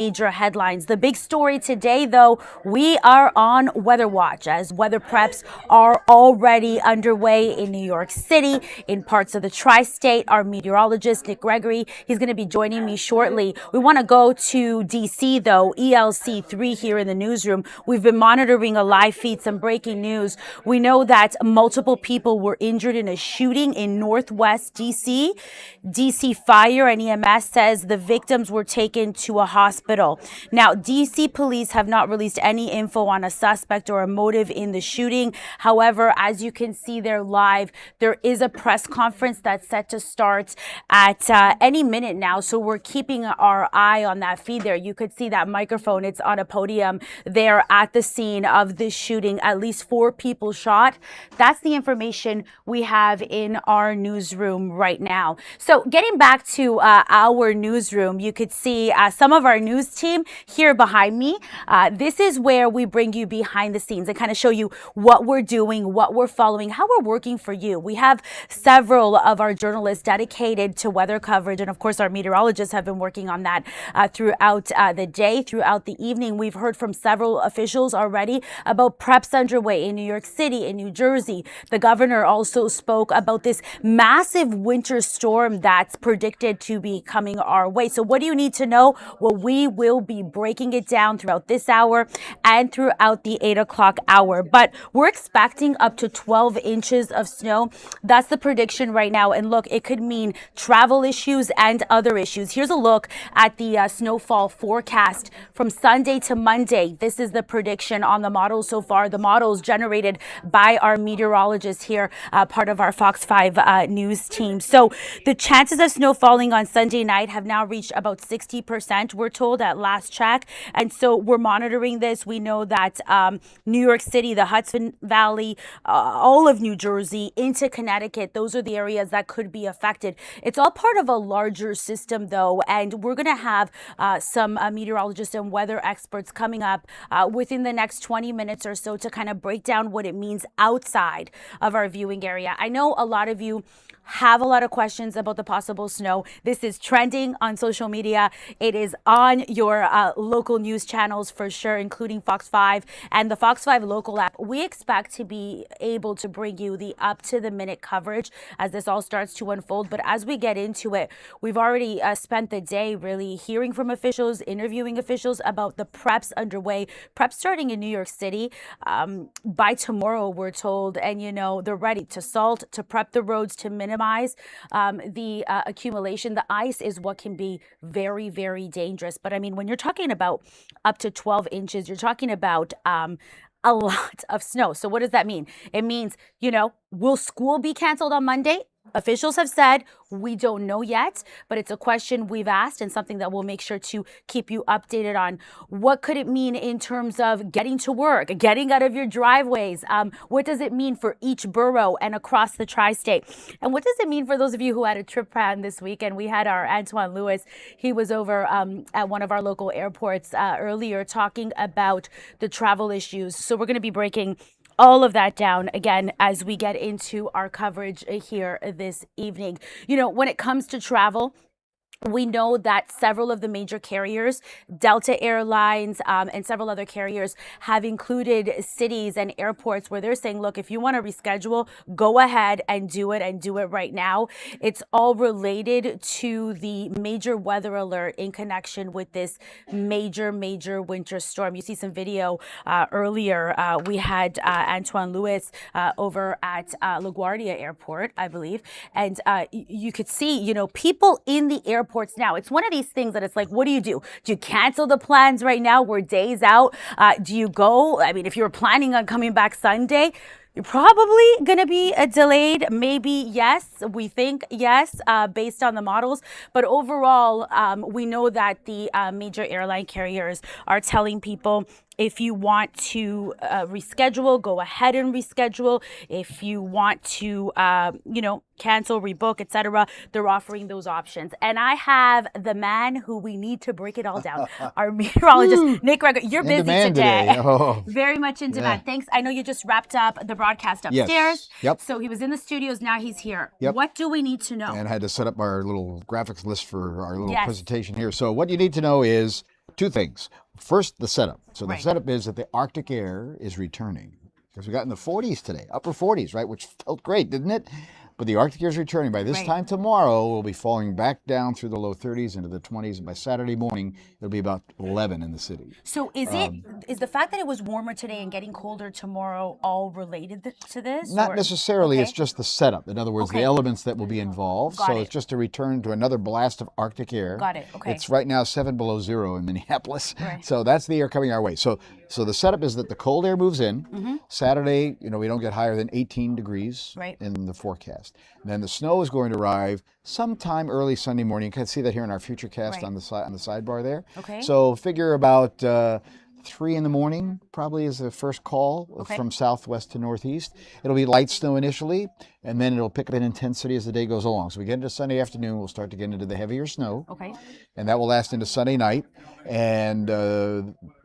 Major headlines. The big story today, though, we are on weather watch as weather preps are already underway in New York City, in parts of the Tri-State. Our meteorologist, Nick Gregory, he's going to be joining me shortly. We want to go to D.C., though, ELC3 here in the newsroom. We've been monitoring a live feed, some breaking news. We know that multiple people were injured in a shooting in Northwest D.C. D.C. Fire and EMS says the victims were taken to a hospital. Now, D.C. police have not released any info on a suspect or a motive in the shooting. However, as you can see there live, there is a press conference that's set to start at any minute now. So we're keeping our eye on that feed there. You could see that microphone. It's on a podium there at the scene of this shooting. At least 4 people shot. That's the information we have in our newsroom right now. So getting back to our newsroom, you could see some of our news team here behind me. This is where we bring you behind the scenes and kind of show you what we're doing, what we're following, how we're working for you. We have several of our journalists dedicated to weather coverage, and of course our meteorologists have been working on that throughout the day, throughout the evening. We've heard from several officials already about preps underway in New York City, in New Jersey. The governor also spoke about this massive winter storm that's predicted to be coming our way. So what do you need to know? Well, we will be breaking it down throughout this hour and throughout the 8 o'clock hour. But we're expecting up to 12 inches of snow. That's the prediction right now. And look, it could mean travel issues and other issues. Here's a look at the snowfall forecast from Sunday to Monday. This is the prediction on the models so far. The models generated by our meteorologists here, part of our Fox 5 news team. So the chances of snow falling on Sunday night have now reached about 60%. We're told at last check. And so we're monitoring this. We know that New York City, the Hudson Valley, all of New Jersey into Connecticut, those are the areas that could be affected. It's all part of a larger system, though, and we're going to have some meteorologists and weather experts coming up within the next 20 minutes or so to kind of break down what it means outside of our viewing area. I know a lot of you have a lot of questions about the possible snow. This is trending on social media. It is on your local news channels for sure, including Fox 5 and the Fox 5 local app. We expect to be able to bring you the up-to-the-minute coverage as this all starts to unfold. But as we get into it, we've already spent the day really hearing from officials, interviewing officials about the preps underway. Preps starting in New York City by tomorrow, we're told. And, you know, they're ready to salt, to prep the roads, to minimize the accumulation. The ice is what can be very, very dangerous. But I mean, when you're talking about up to 12 inches, you're talking about a lot of snow. So what does that mean? It means, you know, will school be canceled on Monday? Officials have said we don't know yet, but it's a question we've asked and something that we'll make sure to keep you updated on. What could it mean in terms of getting to work, getting out of your driveways? What does it mean for each borough and across the Tri-State? And what does it mean for those of you who had a trip planned this weekend? We had our Antoine Lewis. He was over at one of our local airports earlier talking about the travel issues. So we're going to be breaking all of that down again as we get into our coverage here this evening. You know, when it comes to travel, we know that several of the major carriers, Delta Airlines and several other carriers, have included cities and airports where they're saying, look, if you want to reschedule, go ahead and do it right now. It's all related to the major weather alert in connection with this major winter storm. You see some video earlier. We had Antoine Lewis over at LaGuardia Airport, I believe. And you could see, you know, people in the airport now. It's one of these things that it's like, what do you do? Do you cancel the plans right now? We're days out. Do you go? I mean, if you were planning on coming back Sunday, you're probably going to be delayed. Maybe yes, we think yes, based on the models. But overall, we know that the major airline carriers are telling people, if you want to reschedule, go ahead and reschedule. If you want to, cancel, rebook, etc., they're offering those options. And I have the man who we need to break it all down, our meteorologist, Nick Gregory. You're busy today. Oh. Very much in demand. Thanks. I know you just wrapped up the broadcast upstairs. Yes. Yep. So he was in the studios. Now he's here. Yep. What do we need to know? And I had to set up our little graphics list for our little presentation here. So what you need to know is two things. First, the setup. So the Right. setup is that the Arctic air is returning. Because we got in the 40s today, upper 40s, right? Which felt great, didn't it? But the Arctic air is returning. By this Right. time tomorrow, we'll be falling back down through the low 30s into the 20s. And by Saturday morning, it'll be about 11 in the city. So is the fact that it was warmer today and getting colder tomorrow all related to this? Not or- necessarily. Okay. It's just the setup. In other words, Okay. the elements that will be involved. Got So it. it's just a return to another blast of Arctic air. Got it. Okay. It's right now 7 below zero in Minneapolis. Right. So that's the air coming our way. So the setup is that the cold air moves in. Saturday, we don't get higher than 18 degrees Right. in the forecast. Then the snow is going to arrive sometime early Sunday morning. You can see that here in our futurecast Right. on the sidebar there. Okay. So figure about 3 in the morning probably is the first call Okay. from southwest to northeast. It'll be light snow initially, and then it'll pick up in intensity as the day goes along. So we get into Sunday afternoon, we'll start to get into the heavier snow, Okay. and that will last into Sunday night, and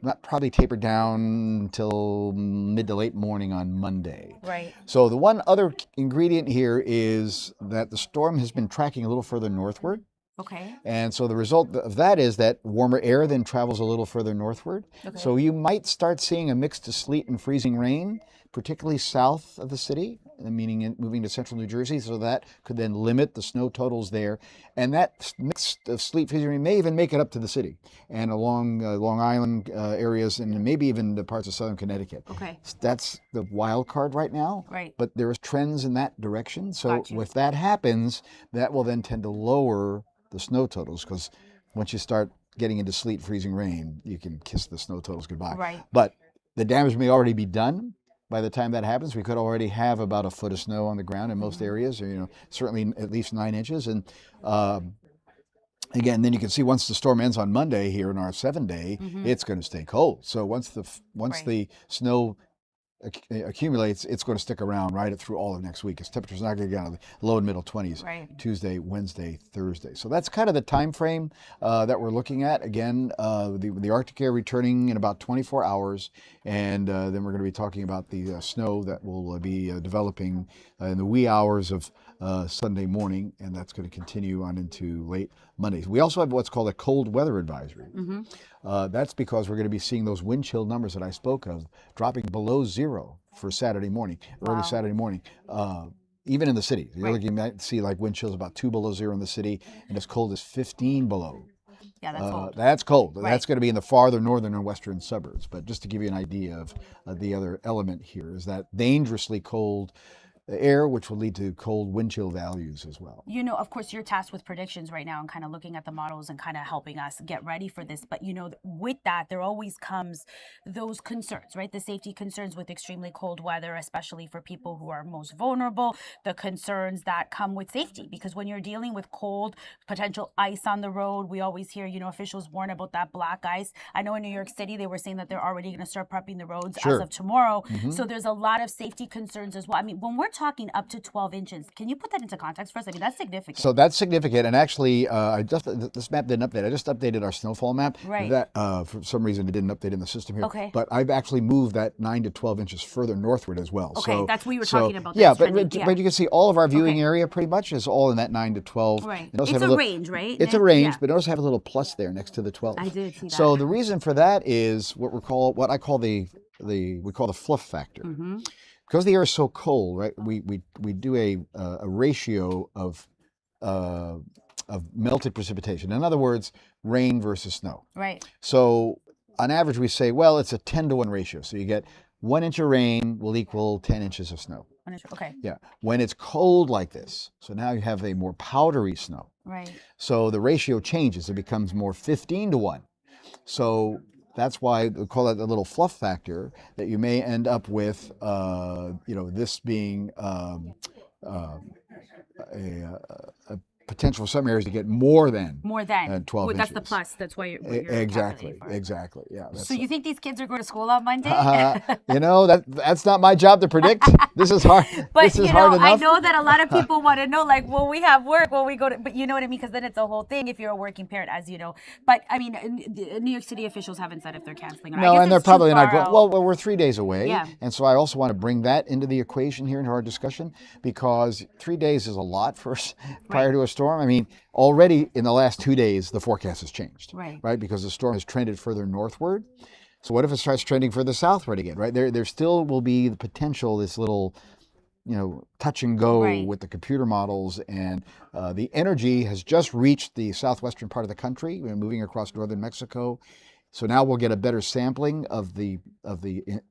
not probably taper down until mid to late morning on Monday. Right. So the one other ingredient here is that the storm has been tracking a little further northward. Okay. And so the result of that is that warmer air then travels a little further northward. Okay. So you might start seeing a mix of sleet and freezing rain, particularly south of the city, meaning moving to central New Jersey. So that could then limit the snow totals there. And that mix of sleet, freezing rain may even make it up to the city and along Long Island areas and maybe even the parts of southern Connecticut. Okay. That's the wild card right now. Right. But there is trends in that direction. So Got you. if that happens, that will then tend to lower the snow totals, because once you start getting into sleet, freezing rain, you can kiss the snow totals goodbye. Right. But the damage may already be done by the time that happens. We could already have about a foot of snow on the ground in most areas, or certainly at least 9 inches. And again, then you can see once the storm ends on Monday here in our 7-day, it's going to stay cold. So once Right. the snow accumulates, it's going to stick around right through all of next week. Its temperature's not going to get down to the low and middle 20s. Right. Tuesday, Wednesday, Thursday. So that's kind of the time frame that we're looking at. Again, the Arctic air returning in about 24 hours, and then we're going to be talking about the snow that will be developing in the wee hours of Sunday morning, and that's going to continue on into late Monday. We also have what's called a cold weather advisory. That's because we're going to be seeing those wind chill numbers that I spoke of dropping below zero for Saturday morning, early Saturday morning. Even in the city, you're looking at see like wind chills about 2 below zero in the city, and as cold as 15 below. Yeah, that's cold. That's cold. Right. That's going to be in the farther northern and western suburbs. But just to give you an idea of the other element here is that dangerously cold air, which will lead to cold wind chill values as well. Of course, you're tasked with predictions right now and kind of looking at the models and kind of helping us get ready for this. But, with that, there always comes those concerns, right? The safety concerns with extremely cold weather, especially for people who are most vulnerable, the concerns that come with safety. Because when you're dealing with cold, potential ice on the road, we always hear, officials warn about that black ice. I know in New York City, they were saying that they're already going to start prepping the roads as of tomorrow. So there's a lot of safety concerns as well. I mean, when we're talking up to 12 inches. Can you put that into context for us? I mean, that's significant. So that's significant. And actually, this map didn't update. I just updated our snowfall map. Right. That for some reason it didn't update in the system here. Okay. But I've actually moved that 9 to 12 inches further northward as well. Okay, so, that's what we were talking about. Yeah, That's but trending, but you can see all of our viewing area pretty much is all in that 9 to 12. Right. It also It's have a range, right? It's a range, but it also have a little plus there next to the 12. I did see that. So the reason for that is what I call the fluff factor. Because the air is so cold, right? We do a ratio of melted precipitation. In other words, rain versus snow. Right. So on average, we say, well, it's a 10-to-1 ratio. So you get 1 inch of rain will equal 10 inches of snow. Okay. Yeah. When it's cold like this, so now you have a more powdery snow. Right. So the ratio changes. It becomes more 15-to-1. So that's why we call it the little fluff factor, that you may end up with, this being a potential for some areas to get more than 12 inches. That's the plus. That's why you're Exactly. Yeah. So you think these kids are going to school on Monday? That's not my job to predict. This is hard. But this is hard enough. I know that a lot of people want to know, like, will we have work? Will we go to? But you know what I mean? Because then it's a whole thing if you're a working parent, as you know. But I mean, New York City officials haven't said if they're canceling or not. No, and they're probably not going. Out. Well, we're 3 days away, Yeah. And so I also want to bring that into the equation here into our discussion, because 3 days is a lot for us prior to a storm, I mean, already in the last 2 days, the forecast has changed, Right. right? Because the storm has trended further northward. So what if it starts trending further southward again, right? There still will be the potential, this little, touch and go Right. with the computer models, and the energy has just reached the southwestern part of the country. We're moving across northern Mexico. So now we'll get a better sampling of the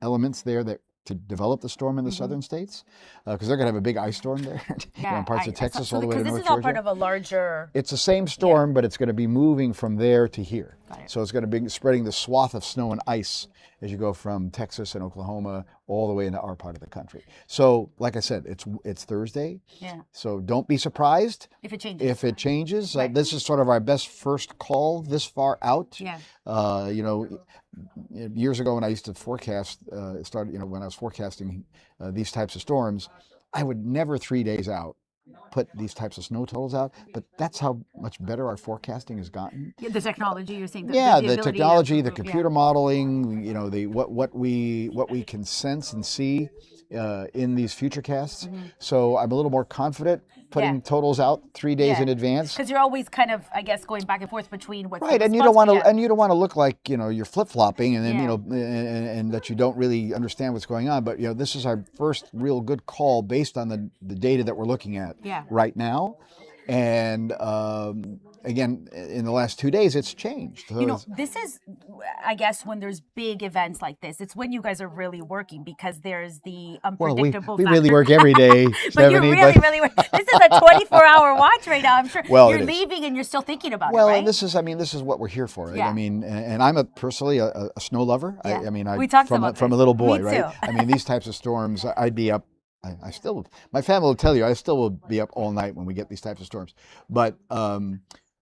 elements there that to develop the storm in the southern states, because they're going to have a big ice storm there in parts of Texas all the way to North Because this is all part Georgia. of a larger. It's the same storm, but it's going to be moving from there to here. Got it. So it's going to be spreading the swath of snow and ice as you go from Texas and Oklahoma all the way into our part of the country. So, like I said, it's Thursday. Yeah. So don't be surprised If it changes. if it changes. Right. This is sort of our best first call this far out. Yeah. Years ago when I used to forecast, when I was forecasting these types of storms, I would never 3 days out put these types of snow totals out, but that's how much better our forecasting has gotten. Yeah, the technology you're saying. The ability technology, the to- computer modeling, what we can sense and see in these future casts. So I'm a little more confident putting totals out 3 days in advance. Because you're always kind of, I guess, going back and forth between what's Right, and you don't want to look like you're flip flopping, and then and that you don't really understand what's going on. But this is our first real good call based on the data that we're looking at right now, and again, in the last 2 days, it's changed. So this is, I guess, when there's big events like this, it's when you guys are really working, because there's the unpredictable we factor. really work every day, But you're really working. This is a 24-hour watch right now. I'm sure you're leaving and you're still thinking about it, right? And this is what we're here for, right? Yeah. I mean, and I'm personally a snow lover. Yeah. I talked from about a this. little boy, Me right? too. I mean, these types of storms, I'd be up. I still, my family will tell you, I still will be up all night when we get these types of storms. But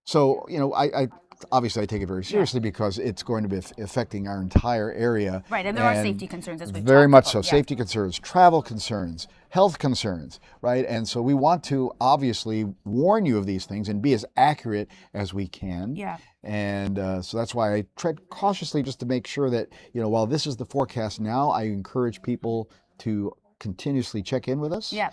so I obviously I take it very seriously because it's going to be affecting our entire area. Right, and there are safety concerns as we've very talked much about. so. Safety concerns, travel concerns, health concerns, right? And so we want to obviously warn you of these things and be as accurate as we can. Yeah. And so that's why I tread cautiously, just to make sure that while this is the forecast now, I encourage people to continuously check in with us. Yeah.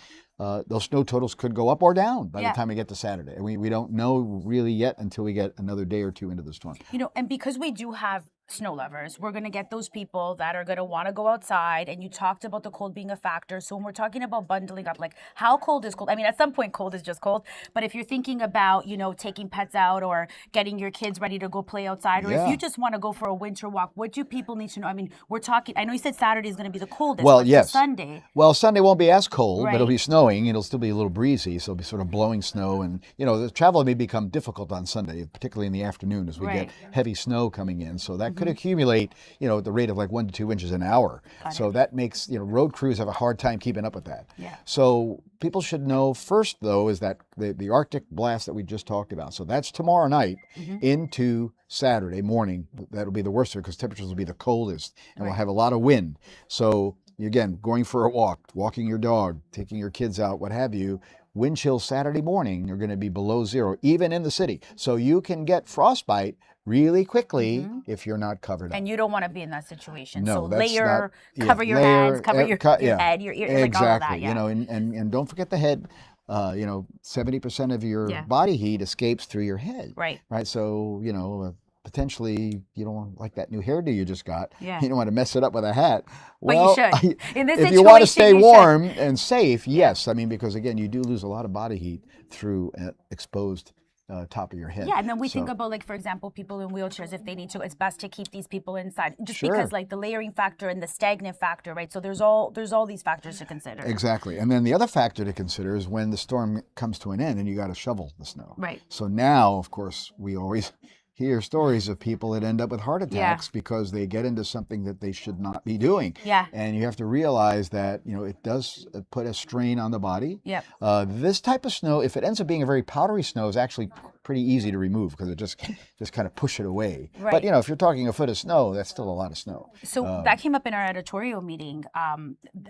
Those snow totals could go up or down by the time we get to Saturday. And we don't know really yet until we get another day or two into the storm. And because we do have snow lovers, we're going to get those people that are going to want to go outside. And you talked about the cold being a factor. So when we're talking about bundling up, like how cold is cold? I mean, at some point, cold is just cold. But if you're thinking about, taking pets out or getting your kids ready to go play outside, or if you just want to go for a winter walk, what do people need to know? I mean, I know you said Saturday is going to be the coldest. Well, but yes. Sunday. Well, Sunday won't be as cold, Right. but it'll be snowing. It'll still be a little breezy, so it'll be sort of blowing snow. And, the travel may become difficult on Sunday, particularly in the afternoon as we get heavy snow coming in. So that could accumulate, at the rate of like 1 to 2 inches an hour. So that makes, road crews have a hard time keeping up with that. Yeah. So people should know first, though, is that the Arctic blast that we just talked about. So that's tomorrow night into Saturday morning. That'll be the worst of it because temperatures will be the coldest and we'll have a lot of wind. So again, going for a walk, walking your dog, taking your kids out, what have you, wind chills Saturday morning are going to be below zero, even in the city. So you can get frostbite really quickly if you're not covered up. And you don't want to be in that situation. No, So that's layer, not, cover your hands, cover your head, your ears, exactly. like all of that. Yeah. And don't forget the head. 70% of your body heat escapes through your head. Right. Right. So, potentially you don't want, like that new hairdo you just got. Yeah. You don't want to mess it up with a hat. But Well, you should. In this if you want to stay situation, you warm and safe, yes. I mean, because again, you do lose a lot of body heat through exposed top of your head. Yeah, and then we think about, like, for example, people in wheelchairs, if they need to, it's best to keep these people inside. Just because, like, the layering factor and the stagnant factor, right? So there's all these factors to consider. Exactly. And then the other factor to consider is when the storm comes to an end and you got to shovel the snow. Right. So now, of course, we always hear stories of people that end up with heart attacks because they get into something that they should not be doing. Yeah. And you have to realize that, it does put a strain on the body. Yep. This type of snow, if it ends up being a very powdery snow, is actually pretty easy to remove because it just kind of push it away. Right. But, if you're talking a foot of snow, that's still a lot of snow. So that came up in our editorial meeting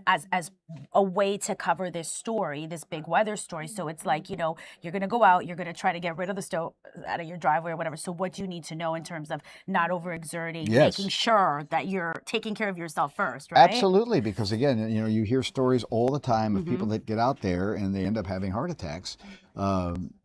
as a way to cover this story, this big weather story. So it's like, you're going to go out, you're going to try to get rid of the snow out of your driveway or whatever. So what do you need to know in terms of not overexerting, making sure that you're taking care of yourself first, right? Absolutely, because again, you hear stories all the time of people that get out there and they end up having heart attacks.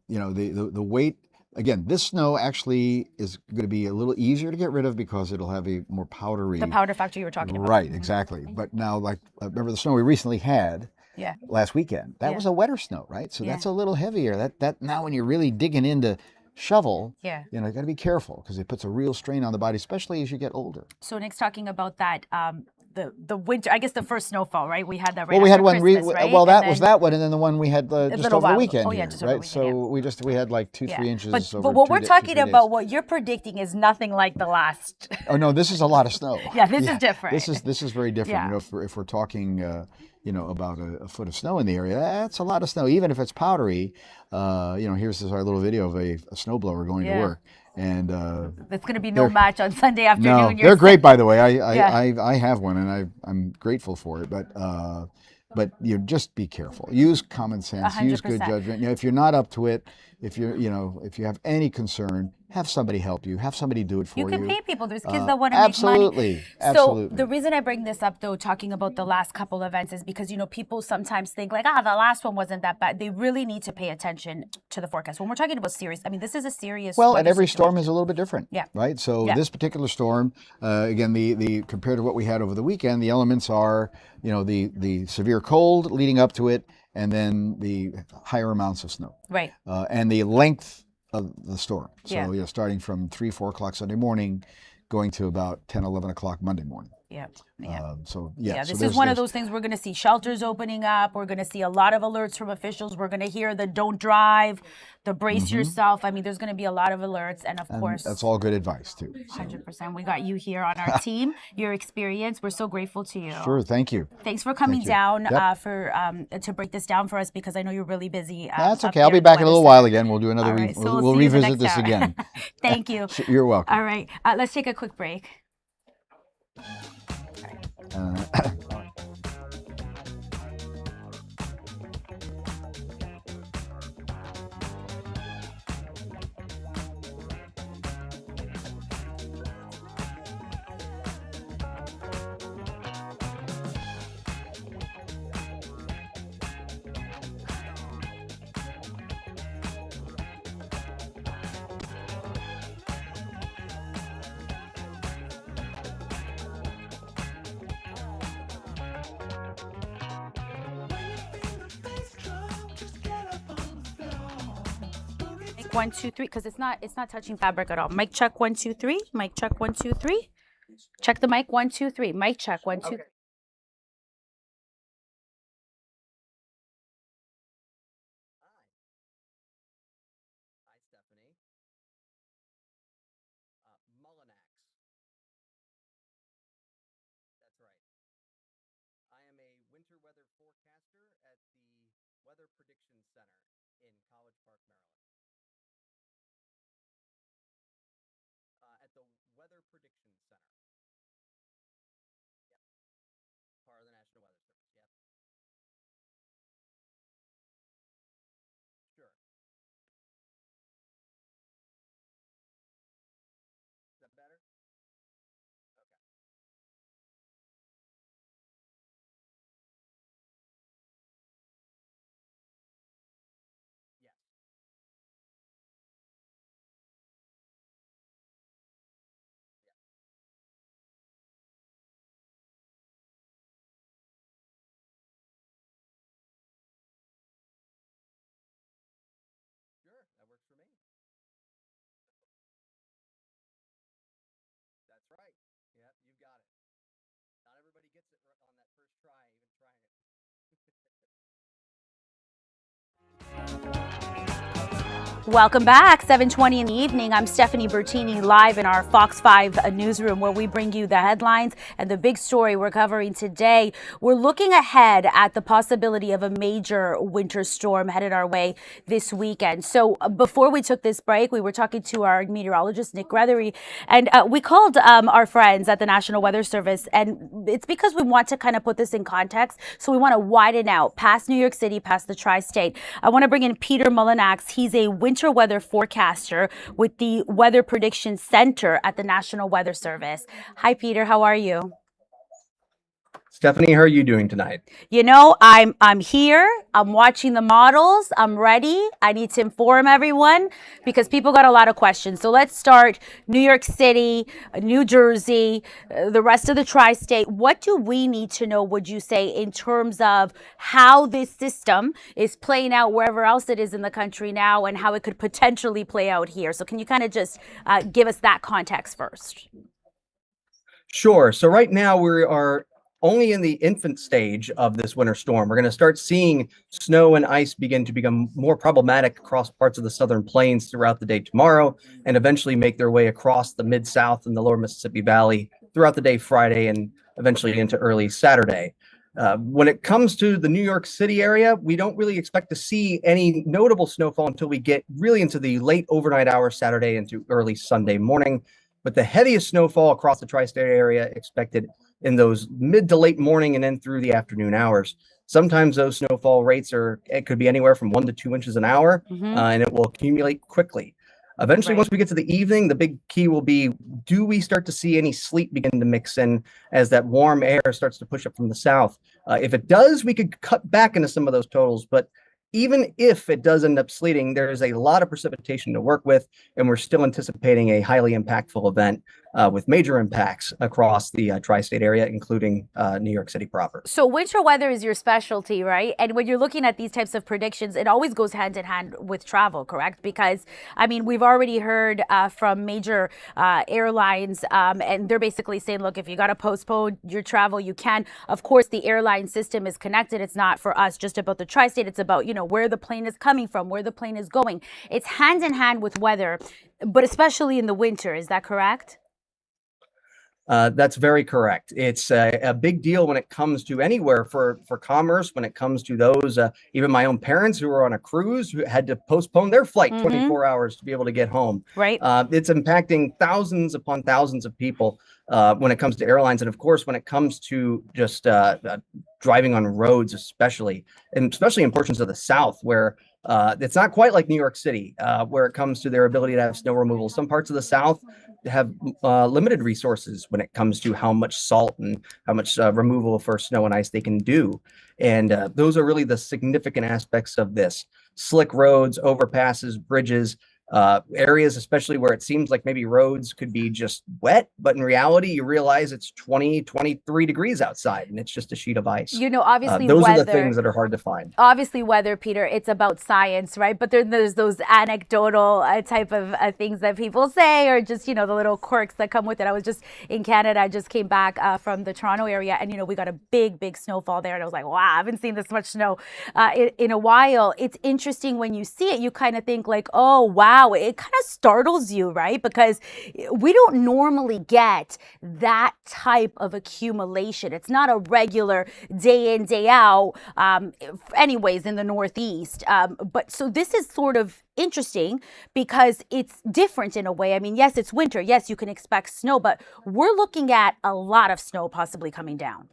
the weight. Again, this snow actually is going to be a little easier to get rid of because it'll have a more powdery. The powder factor you were talking about. Right, exactly. But now, like, remember the snow we recently had Yeah. last weekend? That Yeah. was a wetter snow, right? So Yeah. that's a little heavier. That now when you're really digging into shovel, Yeah. you got to be careful because it puts a real strain on the body, especially as you get older. So Nick's talking about that, the winter, I guess the first snowfall, right? We had that right Well, we had after one. Christmas, right? Well, that And was then that one, and then the one we had just little over the while- weekend. oh, yeah, here, just over the right? weekend, So we had like 2-3 inches. But over what 2 we're days, talking 2-3 days. about, what you're predicting, is nothing like the last. Oh no, this is a lot of snow. Yeah, this is different. This is very different. Yeah. If we're talking, about a foot of snow in the area, that's a lot of snow. Even if it's powdery, here's our little video of a snowblower going to Yeah. work, and There's going to be no match on Sunday afternoon. no, You're they're great, saying. by the way. Yeah. I have one, and I'm grateful for it. But you just be careful. Use common sense. Use good 100%. judgment. If you're not up to it, if you have any concern, have somebody help you. Have somebody do it for you. You can pay people. There's kids that want to make Absolutely, money. absolutely. So the reason I bring this up, though, talking about the last couple events, is because people sometimes think like, the last one wasn't that bad. They really need to pay attention to the forecast when we're talking about serious. I mean, this is a serious. Well, weather and every situation. storm is a little bit different. Yeah. Right. So Yeah. this particular storm, again, the compared to what we had over the weekend, the elements are, the severe cold leading up to it, and then the higher amounts of snow. Right. And the length of the storm. So, Yeah. starting from 3-4 o'clock Sunday morning, going to about 10-11 o'clock Monday morning. Yeah. Yeah. So This so is one of there's- those things. We're going to see shelters opening up. We're going to see a lot of alerts from officials. We're going to hear the don't drive, the brace yourself. I mean, there's going to be a lot of alerts. And of and course, that's all good advice too. So, 100%. We got you here on our team, your experience. We're so grateful to you. sure. Thank you. Thanks for coming you. down Yep. to break this down for us, because I know you're really busy. That's up okay. I'll there be in the back in a weather little center. while again. We'll do another. All right, so we'll we'll see you the revisit next this hour. again. Thank you. You're welcome. All right. Let's take a quick break. Uh, Mic 1, 2, 3, because it's not touching fabric at all. Mic check 1, 2, 3. Mic check 1, 2, 3. Check the mic 1, 2, 3. Mic check 1, 2. Hi, Stephanie. Mullinax. That's right. I am a winter weather forecaster at the Weather Prediction Center in College Park, Maryland. At the Weather Prediction Center. Yep. Part of the National Weather Service. Yep. Sure. Is that better? Okay. Yes. Yep. Sure. That works for me. That's right. Yep, you got it. Not everybody gets it on that first try, even trying it. Welcome back. 7:20 in the evening. I'm Stephanie Bertini, live in our Fox 5 newsroom, where we bring you the headlines and the big story we're covering today. We're looking ahead at the possibility of a major winter storm headed our way this weekend. So before we took this break, we were talking to our meteorologist, Nick Grethery, and we called our friends at the National Weather Service, and it's because we want to kind of put this in context. So we want to widen out past New York City, past the Tri-State. I want to bring in Peter Mullinax. He's a winter weather forecaster with the Weather Prediction Center at the National Weather Service. Hi, Peter. How are you? Stephanie, how are you doing tonight? You know, I'm here. I'm watching the models. I'm ready. I need to inform everyone because people got a lot of questions. So let's start New York City, New Jersey, the rest of the tri-state. What do we need to know, would you say, in terms of how this system is playing out wherever else it is in the country now and how it could potentially play out here? So can you kind of just give us that context first? Sure. So right now we are only in the infant stage of this winter storm. We're going to start seeing snow and ice begin to become more problematic across parts of the southern plains throughout the day tomorrow, and eventually make their way across the mid-south and the lower Mississippi Valley throughout the day Friday and eventually into early Saturday. When it comes to the New York City area, we don't really expect to see any notable snowfall until we get really into the late overnight hours Saturday into early Sunday morning. But the heaviest snowfall across the tri-state area expected in those mid to late morning and then through the afternoon hours. Sometimes those snowfall rates it could be anywhere from 1 to 2 inches an hour, and it will accumulate quickly. Eventually, Right. once we get to the evening, the big key will be, do we start to see any sleet begin to mix in as that warm air starts to push up from the south? If it does, we could cut back into some of those totals, but even if it does end up sleeting, there is a lot of precipitation to work with, and we're still anticipating a highly impactful event with major impacts across the tri-state area, including New York City proper. So winter weather is your specialty, right? And when you're looking at these types of predictions, it always goes hand in hand with travel, correct? Because, I mean, we've already heard from major airlines, and they're basically saying, look, if you got to postpone your travel, you can. Of course, the airline system is connected. It's not for us just about the tri-state. It's about, where the plane is coming from, where the plane is going. It's hand in hand with weather, but especially in the winter. Is that correct? That's very correct. It's a big deal when it comes to anywhere for commerce, when it comes to those, even my own parents who were on a cruise who had to postpone their flight 24 hours to be able to get home. Right. It's impacting thousands upon thousands of people when it comes to airlines. And of course, when it comes to just driving on roads, especially in portions of the South where it's not quite like New York City, where it comes to their ability to have snow removal. Some parts of the South have limited resources when it comes to how much salt and how much removal for snow and ice they can do. And those are really the significant aspects of this. Slick roads, overpasses, bridges, areas, especially where it seems like maybe roads could be just wet, but in reality, you realize it's 20, 23 degrees outside and it's just a sheet of ice. Obviously, those weather, are the things that are hard to find. Obviously, weather, Peter, it's about science, right? But there's those anecdotal type of things that people say, or just, the little quirks that come with it. I was just in Canada. I just came back from the Toronto area, and, we got a big snowfall there. And I was like, wow, I haven't seen this much snow in a while. It's interesting when you see it, you kind of think like, oh, wow. It kind of startles you, right? Because we don't normally get that type of accumulation. It's not a regular day in, day out, anyways, in the Northeast. But so this is sort of interesting because it's different in a way. I mean, yes, it's winter. Yes, you can expect snow, but we're looking at a lot of snow possibly coming down.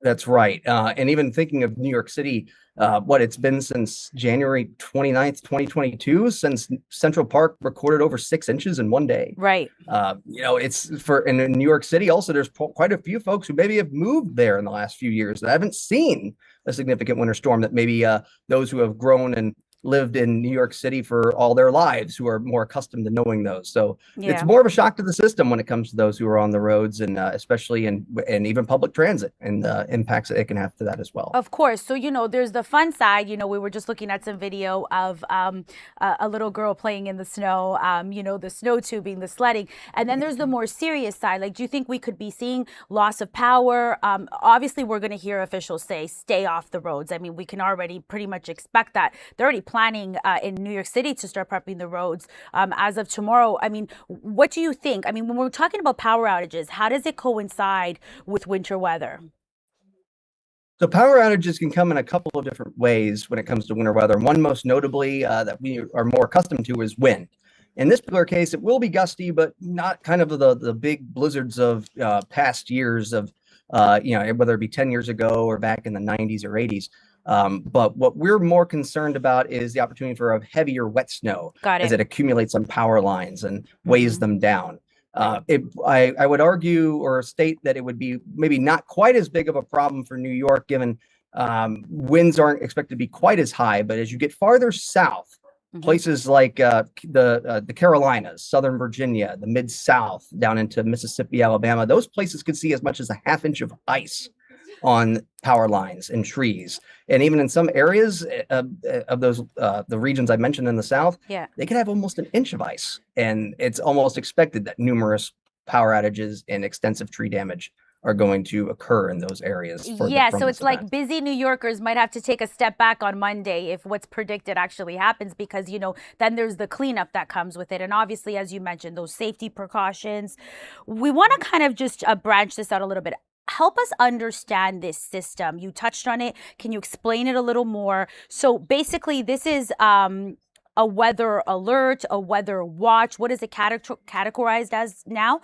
That's right. And even thinking of New York City, it's been since January 29th, 2022, since Central Park recorded over 6 inches in one day. Right. It's in New York City also, there's quite a few folks who maybe have moved there in the last few years that haven't seen a significant winter storm that maybe those who have grown and lived in New York City for all their lives who are more accustomed to knowing those. So it's more of a shock to the system when it comes to those who are on the roads and especially in even public transit and the impacts that it can have to that as well. Of course. So, there's the fun side. We were just looking at some video of a little girl playing in the snow, the snow tubing, the sledding. And then there's the more serious side. Like, do you think we could be seeing loss of power? Obviously, we're going to hear officials say stay off the roads. I mean, we can already pretty much expect that. They're already planning in New York City to start prepping the roads as of tomorrow. I mean, what do you think? I mean, when we're talking about power outages, how does it coincide with winter weather? So power outages can come in a couple of different ways when it comes to winter weather. One most notably that we are more accustomed to is wind. In this particular case, it will be gusty, but not kind of the big blizzards of past years of, whether it be 10 years ago or back in the 90s or 80s. But what we're more concerned about is the opportunity for a heavier wet snow as it accumulates on power lines and weighs them down. I would argue or state that it would be maybe not quite as big of a problem for New York, given winds aren't expected to be quite as high. But as you get farther south, places like the Carolinas, Southern Virginia, the Mid-South, down into Mississippi, Alabama, those places could see as much as a ½ inch of ice on power lines and trees. And even in some areas of those the regions I mentioned in the South, they could have almost 1 inch of ice. And it's almost expected that numerous power outages and extensive tree damage are going to occur in those areas. So it's like busy New Yorkers might have to take a step back on Monday if what's predicted actually happens, because, you know, then there's the cleanup that comes with it. And obviously, as you mentioned, those safety precautions. We want to kind of just branch this out a little bit. Help us understand this system. You touched on it. Can you explain it a little more? So basically, this is a weather alert, a weather watch. What is it categorized as now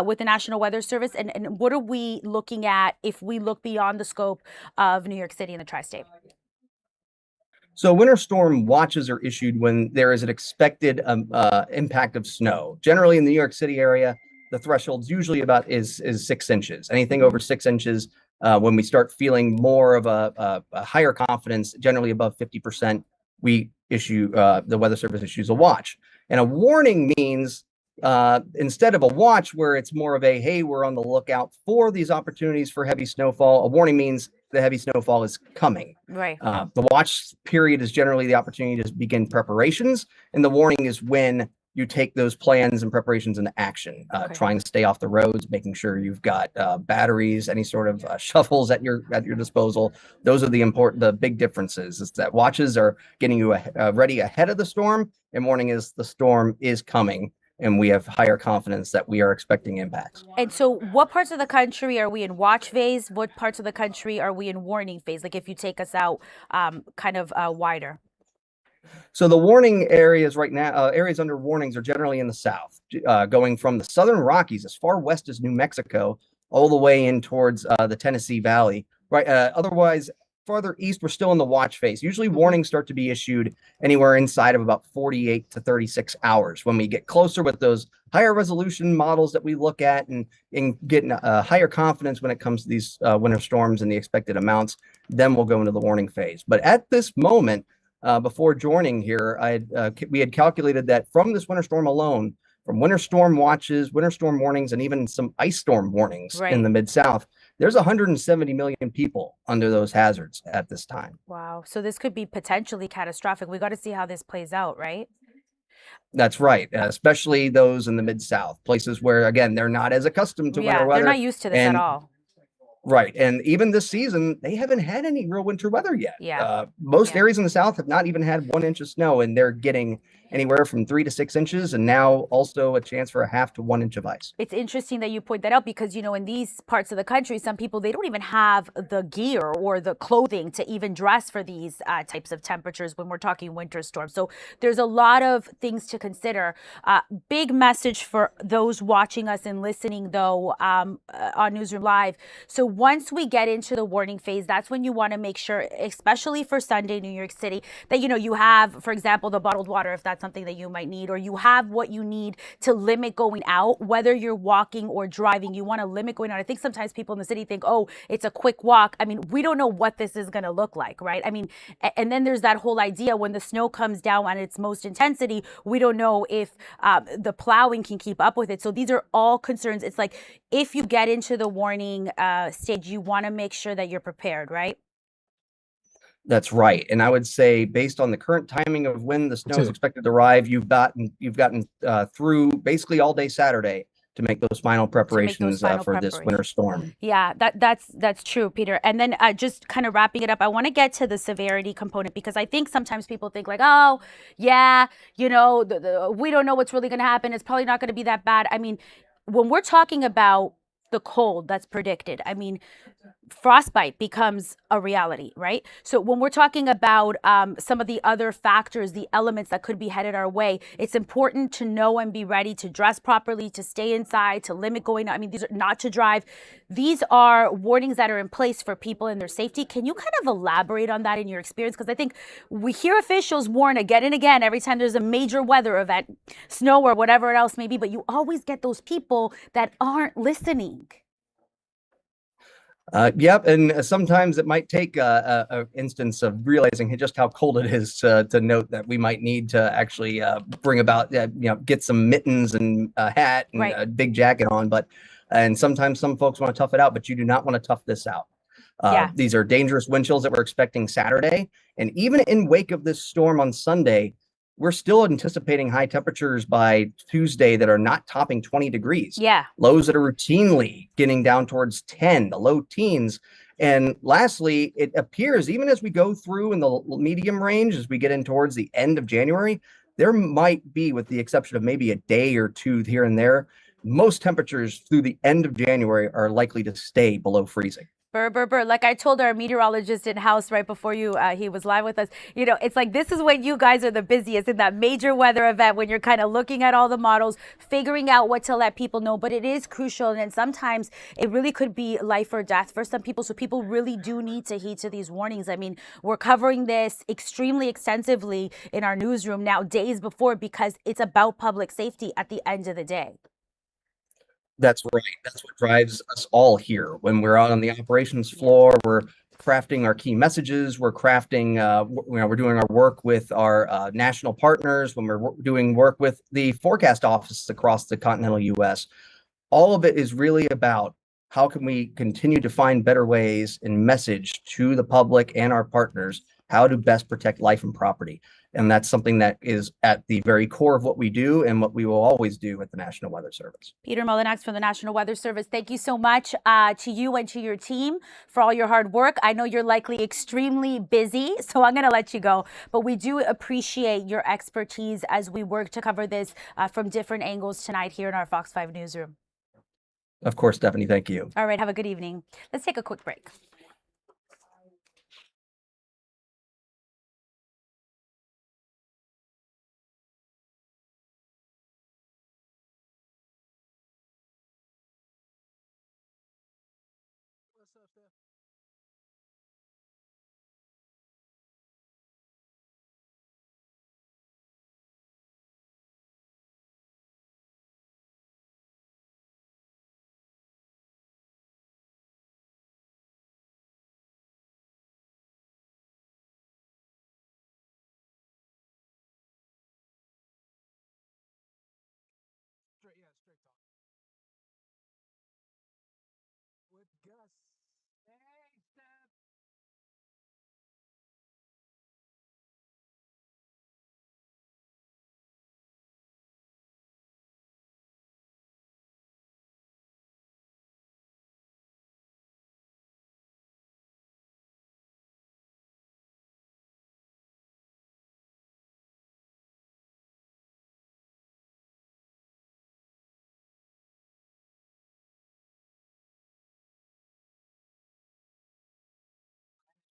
with the National Weather Service? And what are we looking at if we look beyond the scope of New York City and the Tri-State? So winter storm watches are issued when there is an expected impact of snow. Generally in the New York City area, the threshold's usually about is 6 inches. Anything over 6 inches, when we start feeling more of a higher confidence, generally above 50%, we issue the Weather Service issues a watch. And a warning means instead of a watch where it's more of a, hey, we're on the lookout for these opportunities for heavy snowfall, a warning means the heavy snowfall is coming. Right. The watch period is generally the opportunity to begin preparations, and the warning is when you take those plans and preparations into action, trying to stay off the roads, making sure you've got batteries, any sort of shovels at your disposal. Those are the big differences, is that watches are getting you ready ahead of the storm, and warning is the storm is coming, and we have higher confidence that we are expecting impacts. And so what parts of the country are we in watch phase? What parts of the country are we in warning phase? Like if you take us out kind of wider. So the warning areas right now, areas under warnings are generally in the South, going from the Southern Rockies as far west as New Mexico, all the way in towards the Tennessee Valley. Right. Otherwise, farther east, we're still in the watch phase. Usually warnings start to be issued anywhere inside of about 48 to 36 hours. When we get closer with those higher resolution models that we look at and getting a higher confidence when it comes to these winter storms and the expected amounts, then we'll go into the warning phase. But at this moment, before joining here, we had calculated that from this winter storm alone, from winter storm watches, winter storm warnings, and even some ice storm warnings in the Mid-South, there's 170 million people under those hazards at this time. Wow. So this could be potentially catastrophic. We got to see how this plays out, right? That's right. Especially those in the Mid-South, places where, again, they're not as accustomed to winter weather. They're not used to this at all. Right. And even this season, they haven't had any real winter weather yet. Most areas in the South have not even had 1 inch of snow, and they're getting anywhere from 3 to 6 inches, and now also a chance for a ½ to 1 inch of ice. It's interesting that you point that out because, you know, in these parts of the country, some people, they don't even have the gear or the clothing to even dress for these types of temperatures when we're talking winter storms. So there's a lot of things to consider. Big message for those watching us and listening, though, on Newsroom Live. So once we get into the warning phase, that's when you want to make sure, especially for Sunday, New York City, that, you know, you have, for example, the bottled water, if that's something that you might need, or you have what you need to limit going out, whether you're walking or driving. You want to limit going out. I think sometimes people in the city think, oh, it's a quick walk. I mean, we don't know what this is going to look like, right? I mean, and then there's that whole idea when the snow comes down at its most intensity, we don't know if the plowing can keep up with it. So these are all concerns. It's like, if you get into the warning stage, you want to make sure that you're prepared, right? That's right. And I would say, based on the current timing of when the snow is expected to arrive, you've gotten through basically all day Saturday to make those final preparations for this winter storm. Yeah, that's true, Peter. And then just kind of wrapping it up, I want to get to the severity component, because I think sometimes people think like, oh, yeah, you know, we don't know what's really going to happen. It's probably not going to be that bad. I mean, when we're talking about the cold that's predicted, I mean, frostbite becomes a reality, right? So when we're talking about some of the other factors, the elements that could be headed our way, it's important to know and be ready to dress properly, to stay inside, to limit going out. I mean, these are not to drive. These are warnings that are in place for people and their safety. Can you kind of elaborate on that in your experience? Because I think we hear officials warn again and again every time there's a major weather event, snow or whatever else may be, but you always get those people that aren't listening. Yep, and sometimes it might take a instance of realizing just how cold it is to note that we might need to actually bring about, get some mittens and a hat and Right. a big jacket on. And sometimes some folks want to tough it out, but you do not want to tough this out. Yeah. These are dangerous wind chills that we're expecting Saturday, and even in wake of this storm on Sunday, we're still anticipating high temperatures by Tuesday that are not topping 20 degrees. Yeah. Lows that are routinely getting down towards 10, the low teens. And lastly, it appears even as we go through in the medium range, as we get in towards the end of January, there might be, with the exception of maybe a day or two here and there, most temperatures through the end of January are likely to stay below freezing. Burr. Like I told our meteorologist in house right before he was live with us, it's like this is when you guys are the busiest in that major weather event, when you're kind of looking at all the models, figuring out what to let people know. But it is crucial. And sometimes it really could be life or death for some people. So people really do need to heed to these warnings. I mean, we're covering this extremely extensively in our newsroom now days before, because it's about public safety at the end of the day. That's right. That's what drives us all here. When we're out on the operations floor, we're crafting our key messages. We're crafting, we're doing our work with our national partners. When we're doing work with the forecast offices across the continental U.S., all of it is really about how can we continue to find better ways and message to the public and our partners how to best protect life and property. And that's something that is at the very core of what we do and what we will always do at the National Weather Service. Peter Molinax from the National Weather Service, thank you so much to you and to your team for all your hard work. I know you're likely extremely busy, so I'm going to let you go. But we do appreciate your expertise as we work to cover this from different angles tonight here in our Fox 5 newsroom. Of course, Stephanie, thank you. All right, have a good evening. Let's take a quick break. What's up, Steph? Straight talk. With Gus. Hey, Steph.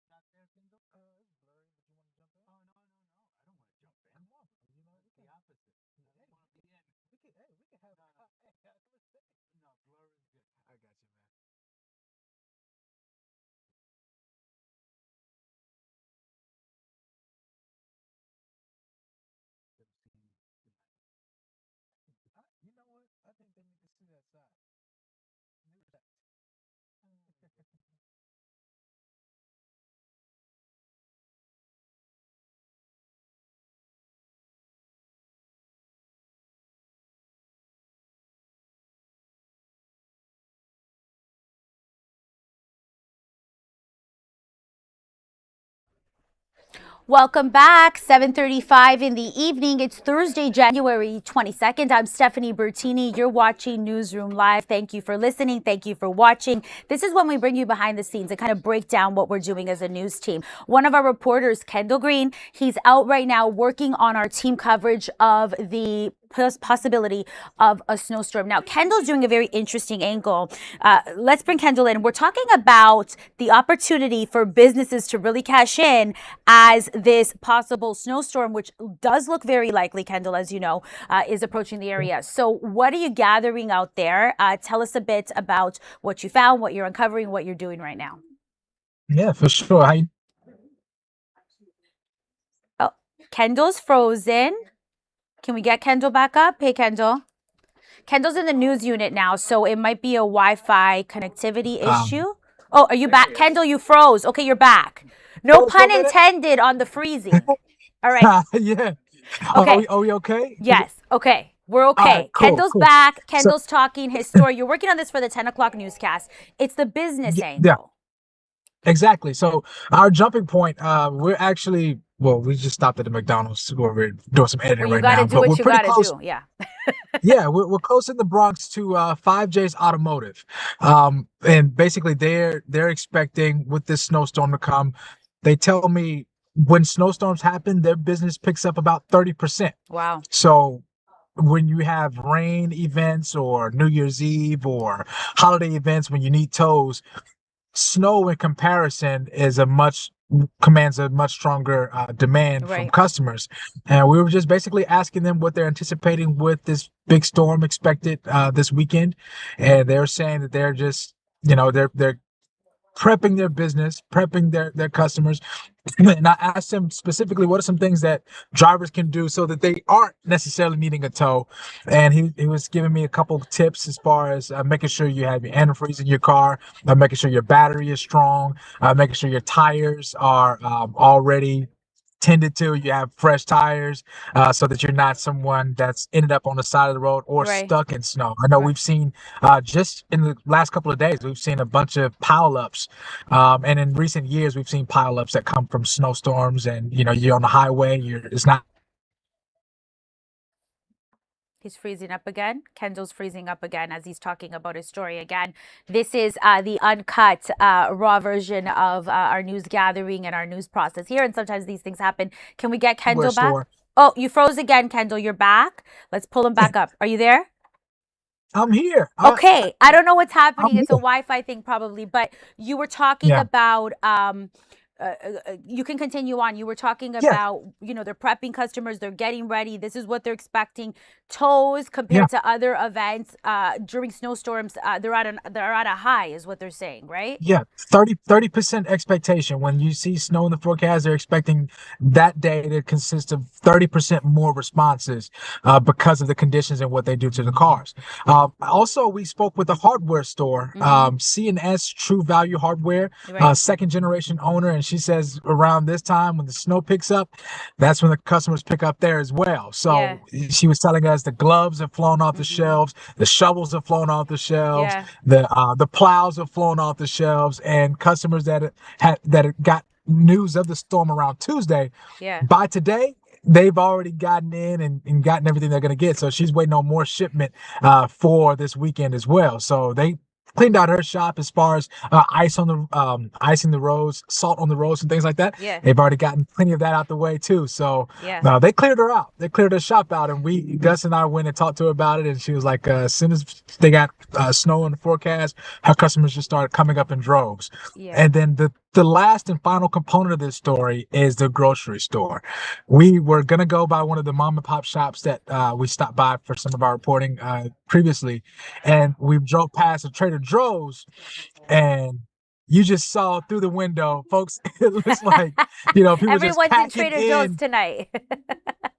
Not there, Kendall? It's blurry, but you want to jump in? Oh, no. I don't want to jump in. Come on. You know, it's the opposite. No, hey, want to be in. We could have, no. Hey, let's say. No, blur is good. I got you, man. Them scenes tonight. You know what? I think they need to see that side. New that. Welcome back. 7:35 in the evening. It's Thursday, January 22nd. I'm Stephanie Bertini. You're watching Newsroom Live. Thank you for listening. Thank you for watching. This is when we bring you behind the scenes and kind of break down what we're doing as a news team. One of our reporters, Kendall Green, he's out right now working on our team coverage of the possibility of a snowstorm. Now, Kendall's doing a very interesting angle. Let's bring Kendall in. We're talking about the opportunity for businesses to really cash in as this possible snowstorm, which does look very likely, Kendall, as you know, is approaching the area. So what are you gathering out there? Tell us a bit about what you found, what you're uncovering, what you're doing right now. Yeah, for sure. Oh, Kendall's frozen. Can we get Kendall back up? Hey, Kendall. Kendall's in the news unit now, so it might be a Wi-Fi connectivity issue. Oh, are you back? Kendall, you froze. Okay, you're back. No pun intended on the freezing. All right. Yeah. Okay. Are we okay? Yes. Okay. We're okay. Right, cool, Kendall's cool. back. Kendall's talking his story. You're working on this for the 10 o'clock newscast. It's the business angle. Yeah. Exactly. So our jumping point, we're actually, well, we just stopped at the McDonald's where we're doing some editing right now. You got to do what you got to do. Yeah. Yeah, we're close in the Bronx to 5J's Automotive, and basically they're expecting with this snowstorm to come. They tell me when snowstorms happen, their business picks up about 30%. Wow. So when you have rain events or New Year's Eve or holiday events when you need tows, snow in comparison commands a much stronger demand from customers. And we were just basically asking them what they're anticipating with this big storm expected this weekend. And they're saying that they're just, they're prepping their business, prepping their customers. And I asked him specifically, what are some things that drivers can do so that they aren't necessarily needing a tow? And he was giving me a couple of tips as far as making sure you have your antifreeze in your car, making sure your battery is strong, making sure your tires are already tended to, you have fresh tires, so that you're not someone that's ended up on the side of the road or stuck in snow. I know we've seen just in the last couple of days, we've seen a bunch of pileups, and in recent years we've seen pileups that come from snowstorms. And you're on the highway, it's not. He's freezing up again. Kendall's freezing up again as he's talking about his story again. This is the uncut, raw version of our news gathering and our news process here. And sometimes these things happen. Can we get Kendall back? Oh, you froze again, Kendall. You're back. Let's pull him back up. Are you there? I'm here. Okay. I don't know what's happening. It's a Wi-Fi thing probably. But you were talking about... you can continue on. You were talking about, they're prepping customers, they're getting ready. This is what they're expecting. Tows compared to other events during snowstorms, they're at a high, is what they're saying, right? Yeah, 30% expectation. When you see snow in the forecast, they're expecting that day to consist of 30% more responses because of the conditions and what they do to the cars. Also, we spoke with a hardware store, C&S True Value Hardware, second generation owner, and she says around this time when the snow picks up, that's when the customers pick up there as well. So she was telling us the gloves have flown off the shelves, the shovels have flown off the shelves, the plows have flown off the shelves, and customers that got news of the storm around Tuesday, by today, they've already gotten in and gotten everything they're going to get. So she's waiting on more shipment for this weekend as well. So they cleaned out her shop as far as icing the roads, salt on the roads, and things like that. They've already gotten plenty of that out the way too. So they cleared her out. They cleared her shop out, and Gus and I went and talked to her about it. And she was like, as soon as they got snow in the forecast, her customers just started coming up in droves. And then the last and final component of this story is the grocery store. We were gonna go by one of the mom and pop shops that we stopped by for some of our reporting previously, and we drove past a Trader Joe's, and you just saw through the window, folks. It looks like people everyone's just packing in Trader Joe's tonight.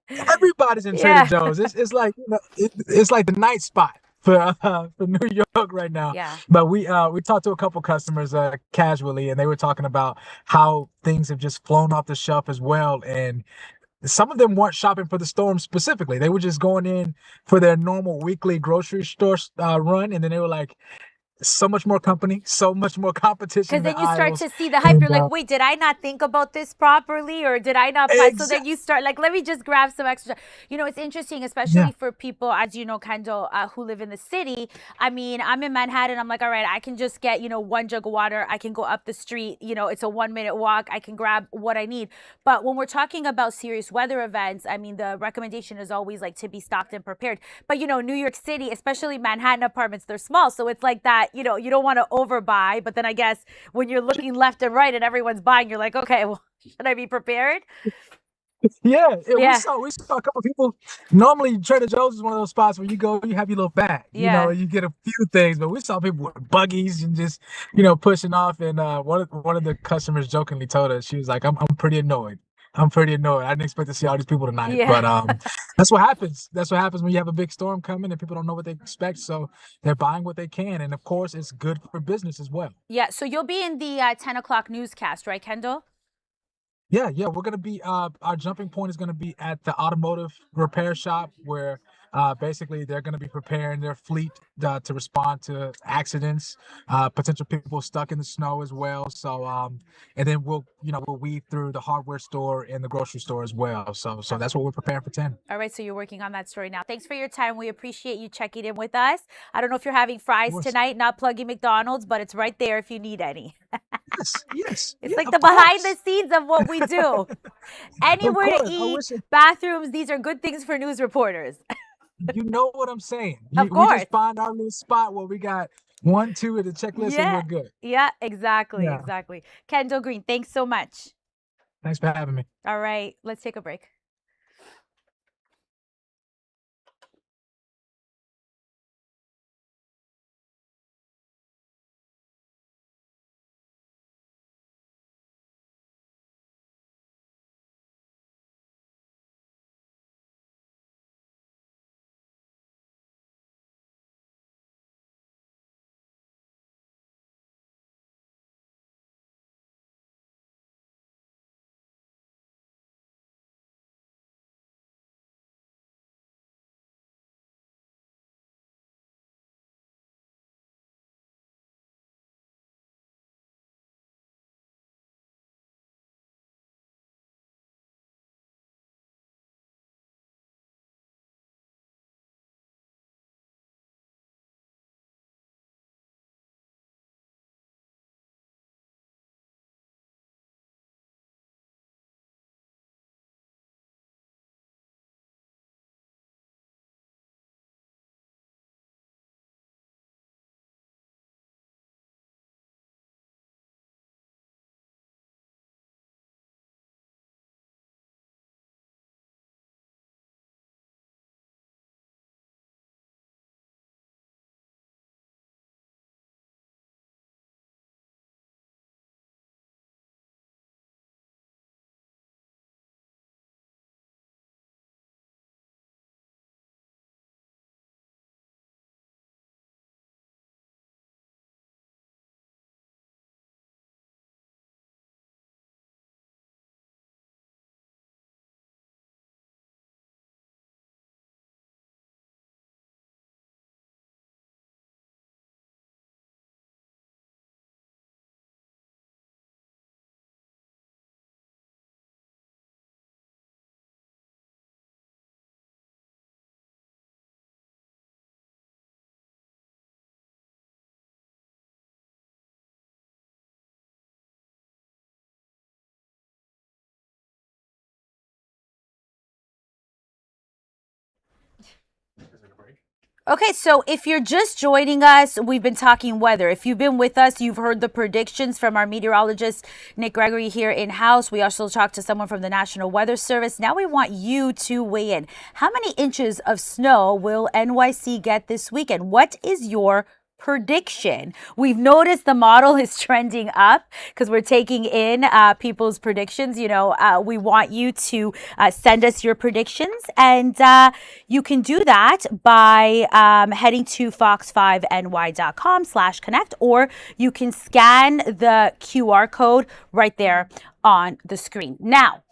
Everybody's in Trader Joe's. It's like it's like the night spot for New York right now. But we talked to a couple customers casually, and they were talking about how things have just flown off the shelf as well. And some of them weren't shopping for the storm specifically. They were just going in for their normal weekly grocery store run, and then they were like, so much more company, so much more competition Because in then the you start aisles. to see the hype. And You're like, wait, did I not think about this properly, or did I not plan? So then exactly. you start like, let me just grab some extra. You know, it's interesting, Yeah. especially for people, as you know, Kendall, who live in the city. I mean, I'm in Manhattan. I'm like, all right, I can just get, one jug of water. I can go up the street. It's a 1 minute walk. I can grab what I need. But when we're talking about serious weather events, I mean, the recommendation is always like to be stocked and prepared. But New York City, especially Manhattan apartments, they're small, so it's like that. You don't want to overbuy, but then I guess when you're looking left and right and everyone's buying, you're like, okay, well, should I be prepared? Yeah, we Yeah, saw a couple people. Normally, Trader Joe's is one of those spots where you go, you have your little bag, yeah, you get a few things. But we saw people with buggies and just, pushing off. And one of the customers jokingly told us, she was like, "I'm pretty annoyed. I'm pretty annoyed. I didn't expect to see all these people tonight." yeah, But that's what happens. That's what happens when you have a big storm coming and people don't know what they expect, so they're buying what they can. And of course, it's good for business as well. yeah. So you'll be in the 10 o'clock newscast, right, Kendall? Yeah, we're gonna be our jumping point is gonna be at the automotive repair shop where basically they're gonna be preparing their fleet to respond to accidents, potential people stuck in the snow as well. So and then we'll weave through the hardware store and the grocery store as well. So that's what we're preparing for 10. All right, so you're working on that story now. Thanks for your time. We appreciate you checking in with us. I don't know if you're having Of fries course. tonight, not plugging McDonald's, but it's right there if you need any. Yes, It's yeah, like of the behind the course. scenes of what we do. Of Anywhere to course. I eat, wish bathrooms, these are good things for news reporters. you know what I'm saying. Of We course. just find our little spot where we got 1, 2 at the checklist and Yeah. we're good. Yeah, exactly. Yeah. Exactly. Kendall Green, thanks so much. Thanks for having me. All right, let's take a break. Okay, so if you're just joining us, we've been talking weather. If you've been with us, you've heard the predictions from our meteorologist, Nick Gregory, here in house. We also talked to someone from the National Weather Service. Now we want you to weigh in. How many inches of snow will NYC get this weekend? What is your prediction? We've noticed the model is trending up because we're taking in people's predictions. We want you to send us your predictions, and you can do that by heading to fox5ny.com/connect, or you can scan the QR code right there on the screen. Now,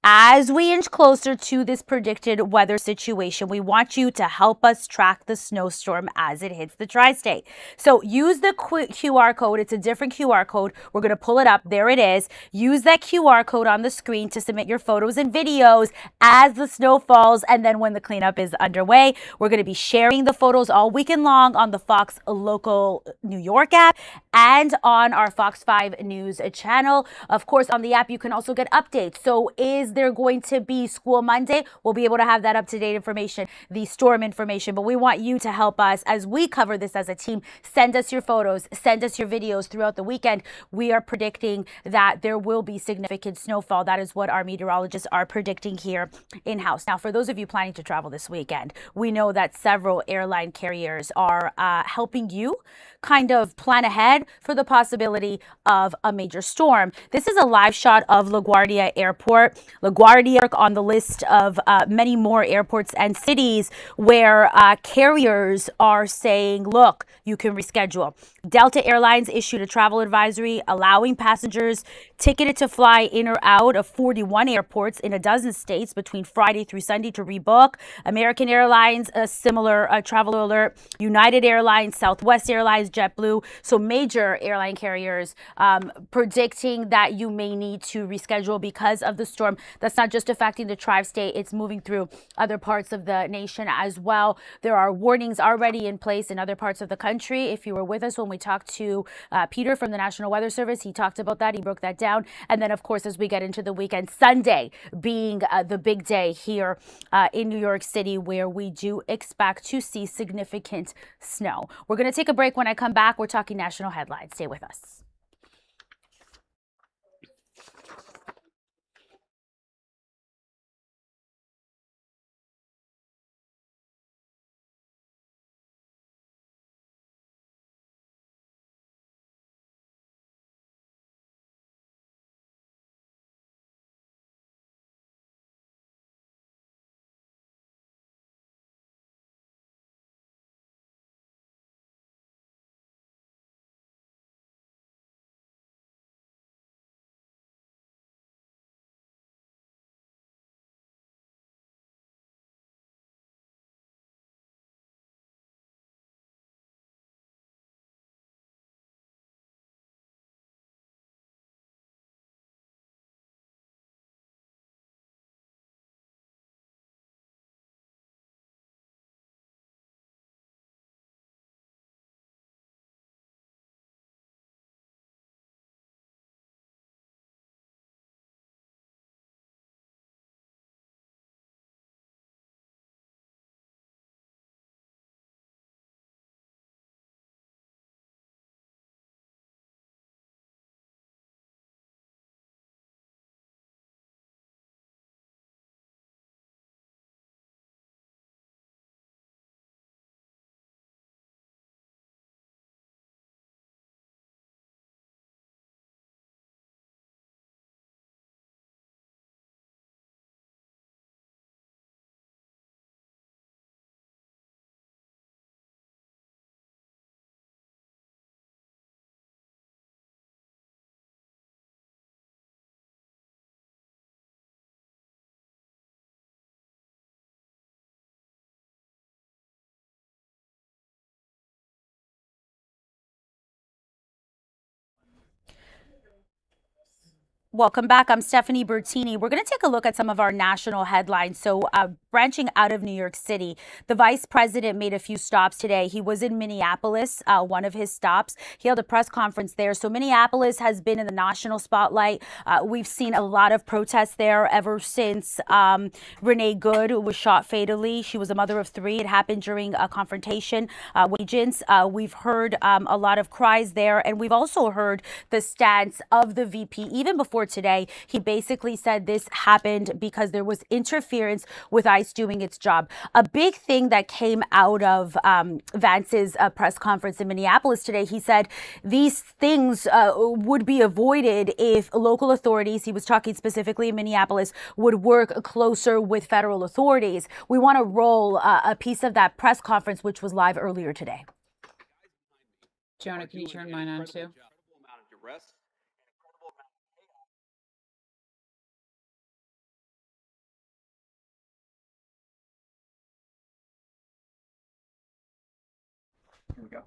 as we inch closer to this predicted weather situation, we want you to help us track the snowstorm as it hits the tri-state. So use the QR code. It's a different QR code. We're going to pull it up. There it is. Use that QR code on the screen to submit your photos and videos as the snow falls. And then when the cleanup is underway, we're going to be sharing the photos all weekend long on the Fox Local New York app and on our Fox 5 News channel. Of course, on the app, you can also get updates. So is there going to be school Monday? We'll be able to have that up-to-date information, the storm information, but we want you to help us as we cover this as a team. Send us your photos, send us your videos throughout the weekend. We are predicting that there will be significant snowfall. That is what our meteorologists are predicting here in-house. Now, for those of you planning to travel this weekend, we know that several airline carriers are helping you kind of plan ahead for the possibility of a major storm. This is a live shot of LaGuardia Airport. LaGuardia on the list of many more airports and cities where carriers are saying, look, you can reschedule. Delta Airlines issued a travel advisory allowing passengers ticketed to fly in or out of 41 airports in a dozen states between Friday through Sunday to rebook. American Airlines, a similar travel alert. United Airlines, Southwest Airlines, JetBlue. So major airline carriers predicting that you may need to reschedule because of the storm. That's not just affecting the Tri-State. It's moving through other parts of the nation as well. There are warnings already in place in other parts of the country. If you were with us when we talked to Peter from the National Weather Service, he talked about that. He broke that down. And then, of course, as we get into the weekend, Sunday being the big day here in New York City, where we do expect to see significant snow. We're going to take a break. When I come back, we're talking national headlines. Stay with us. Welcome back. I'm Stephanie Bertini. We're going to take a look at some of our national headlines. So branching out of New York City, the vice president made a few stops today. He was in Minneapolis, one of his stops. He held a press conference there. So Minneapolis has been in the national spotlight. We've seen a lot of protests there ever since Renee Good was shot fatally. She was a mother of three. It happened during a confrontation with agents. We've heard a lot of cries there. And we've also heard the stance of the VP even before today. He basically said this happened because there was interference with ICE doing its job. A big thing that came out of Vance's press conference in Minneapolis today, he said these things would be avoided if local authorities, he was talking specifically in Minneapolis, would work closer with federal authorities. We want to roll a piece of that press conference, which was live earlier today. Jonah, can you turn mine on too?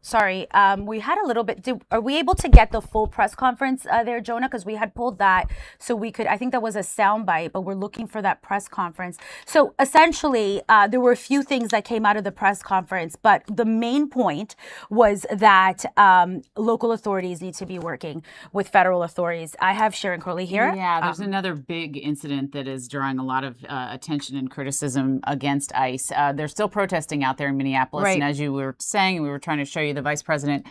Sorry, we had a little bit. Are we able to get the full press conference there, Jonah? Because we had pulled that so we could. I think that was a soundbite, but we're looking for that press conference. So essentially, there were a few things that came out of the press conference, but the main point was that local authorities need to be working with federal authorities. I have Sharon Crowley here. Yeah, there's another big incident that is drawing a lot of attention and criticism against ICE. They're still protesting out there in Minneapolis, Right. and as you were saying, we were trying to show you the vice president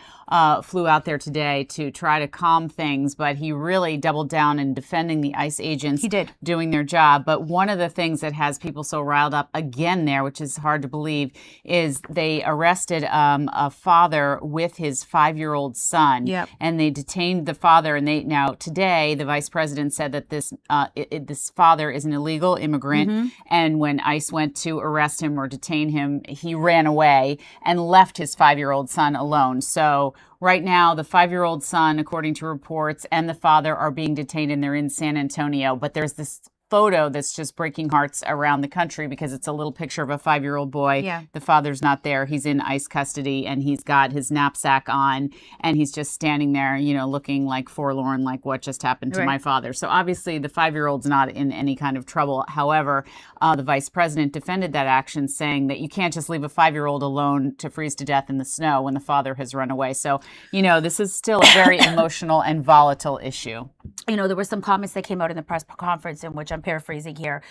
flew out there today to try to calm things, but he really doubled down in defending the ICE agents. He did. Doing their job. But one of the things that has people so riled up again there, which is hard to believe, is they arrested a father with his 5-year-old son. Yep. And they detained the father. And they now today the vice president said that this father is an illegal immigrant. And when ICE went to arrest him or detain him, he ran away and left his 5-year-old son alone. So right now, the 5-year-old son, according to reports, and the father are being detained, and they're in San Antonio. But there's this photo that's just breaking hearts around the country because it's a little picture of a 5-year-old boy. Yeah. The father's not there. He's in ICE custody, and he's got his knapsack on, and he's just standing there, you know, looking like forlorn, like what just happened to Right. my father. So obviously the 5-year-old's not in any kind of trouble. However, the vice president defended that action, saying that you can't just leave a 5-year-old alone to freeze to death in the snow when the father has run away. So, you know, this is still a very emotional and volatile issue. You know, there were some comments that came out in the press conference in which I'm paraphrasing here.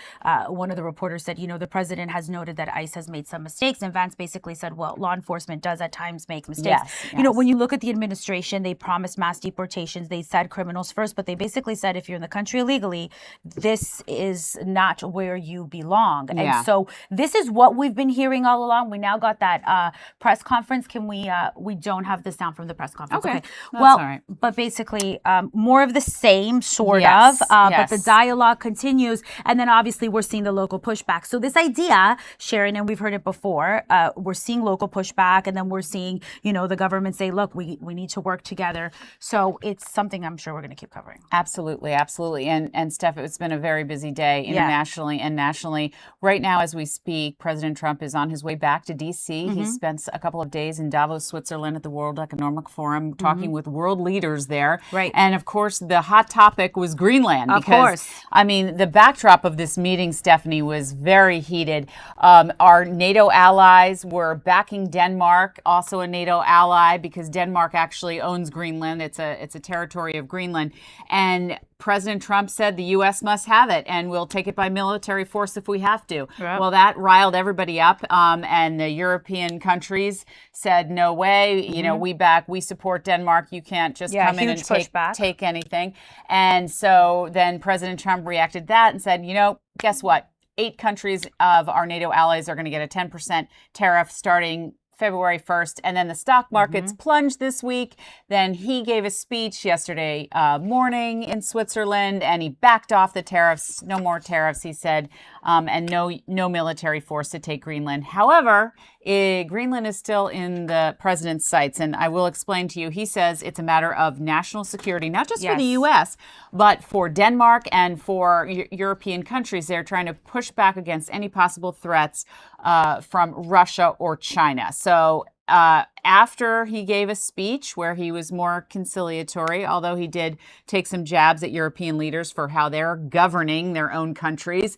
One of the reporters said, you know, the president has noted that ICE has made some mistakes. And Vance basically said, well, law enforcement does at times make mistakes. Yes, You know, yes. when you look at the administration, they promised mass deportations. They said criminals first, but they basically said if you're in the country illegally, this is not where you belong. Yeah. And so this is what we've been hearing all along. We now got that press conference. Can we don't have the sound from the press conference. Okay. That's Well, all right. but basically more of the same sort Yes, of, but the yes. dialogue continues. And then obviously we're seeing the local pushback. So this idea, Sharon, and we've heard it before, we're seeing local pushback, and then we're seeing, you know, the government say, look, we need to work together. So it's something I'm sure we're going to keep covering. Absolutely, absolutely. And Steph, it's been a very busy day internationally and nationally. Right now, as we speak, President Trump is on his way back to D.C. He spent a couple of days in Davos, Switzerland at the World Economic Forum, talking with world leaders there. Right. And of course, the hot topic was Greenland. Of because, course. I mean, the backdrop of this meeting, Stephanie, was very heated. Our NATO allies were backing Denmark, also a NATO ally, because Denmark actually owns Greenland. It's a territory of Greenland. And President Trump said the U.S. must have it, and we'll take it by military force if we have to. Yep. Well, that riled everybody up, and the European countries said, no way, you know, we support Denmark. You can't just come in and take anything. And so then President Trump reacted to that and said, you know, guess what? 8 countries of our NATO allies are going to get a 10% tariff starting February 1st, and then the stock markets plunged this week. Then he gave a speech yesterday morning in Switzerland, and he backed off the tariffs. No more tariffs, he said, and no military force to take Greenland. However, Greenland is still in the president's sights, and I will explain to you. He says it's a matter of national security, not just for the U.S., but for Denmark and for European countries. They're trying to push back against any possible threats from Russia or China. So after he gave a speech where he was more conciliatory, although he did take some jabs at European leaders for how they're governing their own countries,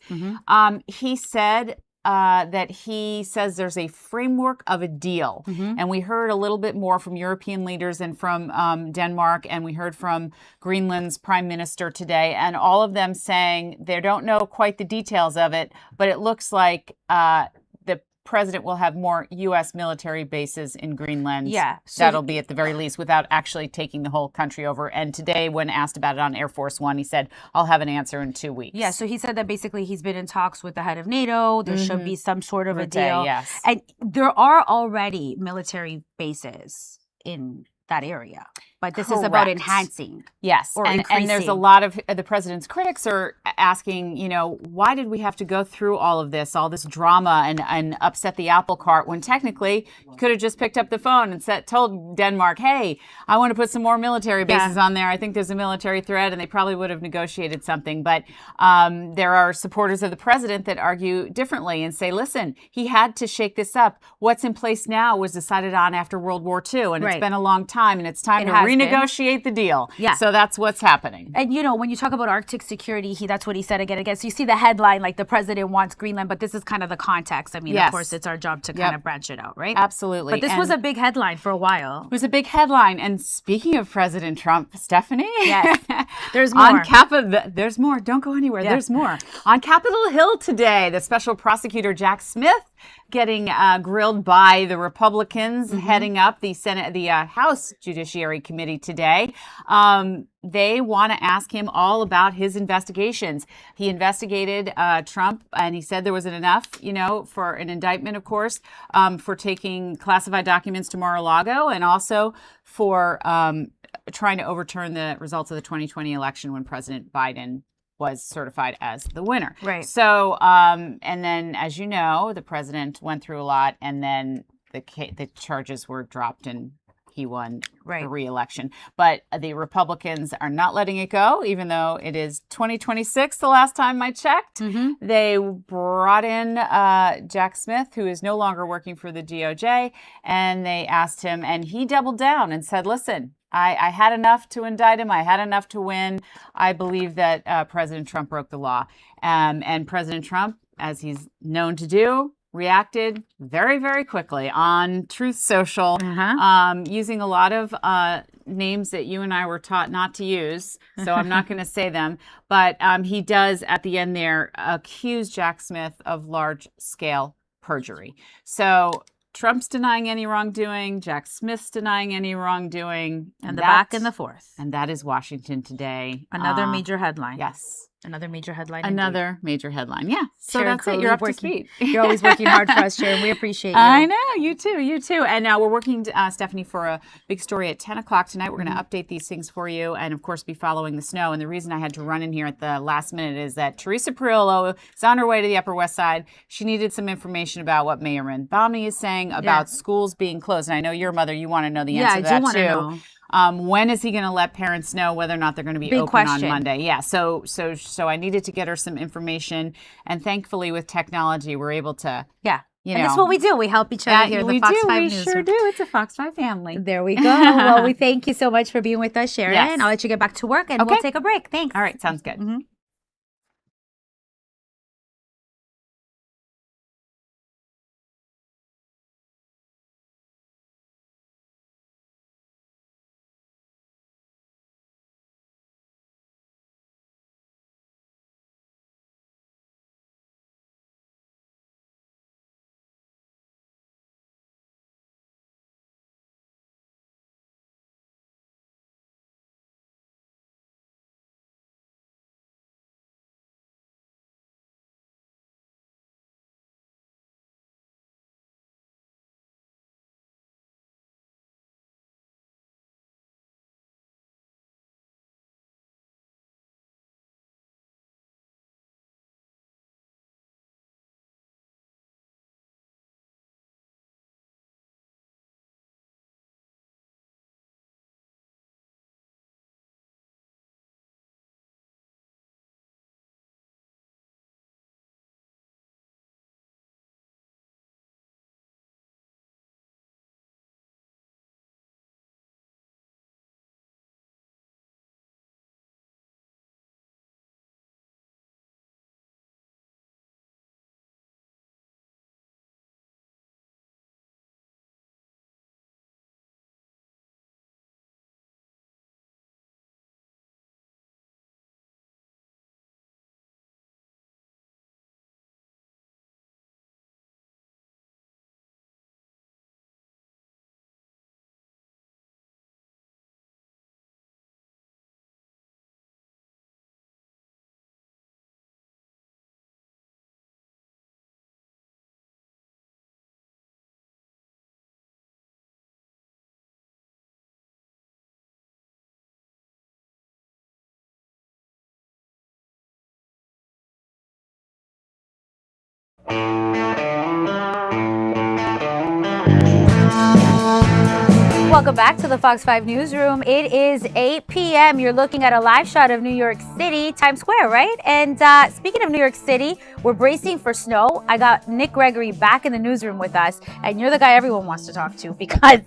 he said that he says there's a framework of a deal. And we heard a little bit more from European leaders and from Denmark, and we heard from Greenland's prime minister today, and all of them saying they don't know quite the details of it, but it looks like the president will have more U.S. military bases in Greenland. Yeah. So that'll be at the very least without actually taking the whole country over. And today, when asked about it on Air Force One, he said, I'll have an answer in 2 weeks. Yeah, so he said that basically he's been in talks with the head of NATO. There should be some sort of a deal. Yes. And there are already military bases in that area. but this is about enhancing. Yes, or and there's a lot of the president's critics are asking, why did we have to go through all this drama and upset the apple cart when technically you could have just picked up the phone and told Denmark, hey, I want to put some more military bases on there. I think there's a military threat, and they probably would have negotiated something. But there are supporters of the president that argue differently and say, listen, he had to shake this up. What's in place now was decided on after World War II, and it's been a long time, and it's time to renegotiate the deal. Yeah. So that's what's happening. And when you talk about Arctic security, that's what he said again. So you see the headline, like the president wants Greenland, but this is kind of the context. I mean, of course, it's our job to kind of branch it out, right? Absolutely. But this was a big headline for a while. It was a big headline. And speaking of President Trump, Stephanie, yes, there's more. There's more. Don't go anywhere. Yeah. There's more. On Capitol Hill today, the special prosecutor Jack Smith getting grilled by the Republicans heading up the House Judiciary Committee today. They want to ask him all about his investigations. He investigated Trump, and he said there wasn't enough, for an indictment, of course, for taking classified documents to Mar-a-Lago, and also for trying to overturn the results of the 2020 election when President Biden was certified as the winner. Right. So, and then, as you know, the president went through a lot, and then the charges were dropped, and he won the re-election. But the Republicans are not letting it go, even though it is 2026, the last time I checked. They brought in Jack Smith, who is no longer working for the DOJ, and they asked him, and he doubled down and said, listen, I had enough to indict him. I had enough to win. I believe that President Trump broke the law. And President Trump, as he's known to do, reacted very, very quickly on Truth Social, using a lot of names that you and I were taught not to use. So I'm not going to say them. But he does, at the end there, accuse Jack Smith of large-scale perjury. So Trump's denying any wrongdoing. Jack Smith's denying any wrongdoing. And the back and the forth. And that is Washington today. Another major headline. Yes. Another major headline. Another major headline. Yeah. So that's it. You're up to speed. You're always working hard for us, Sharon. We appreciate you. I know. You too. You too. And we're working, Stephanie, for a big story at 10 o'clock tonight. We're going to update these things for you and, of course, be following the snow. And the reason I had to run in here at the last minute is that Teresa Perillo is on her way to the Upper West Side. She needed some information about what Mayor Romney is saying about schools being closed. And I know your mother, you want to know the answer to that, too. Know. When is he going to let parents know whether or not they're going to be open on Monday? Yeah. So I needed to get her some information, and thankfully with technology, we're able to. Yeah. And that's what we do. We help each other here. We the Fox do. 5 we Newsroom. Sure do. It's a Fox 5 family. There we go. Well, we thank you so much for being with us, Sharon. Yes. I'll let you get back to work, and we'll take a break. Thanks. All right. Sounds good. Welcome back to the Fox 5 Newsroom. It is 8 p.m. You're looking at a live shot of New York City, Times Square, right? And speaking of New York City, we're bracing for snow. I got Nick Gregory back in the newsroom with us, and you're the guy everyone wants to talk to because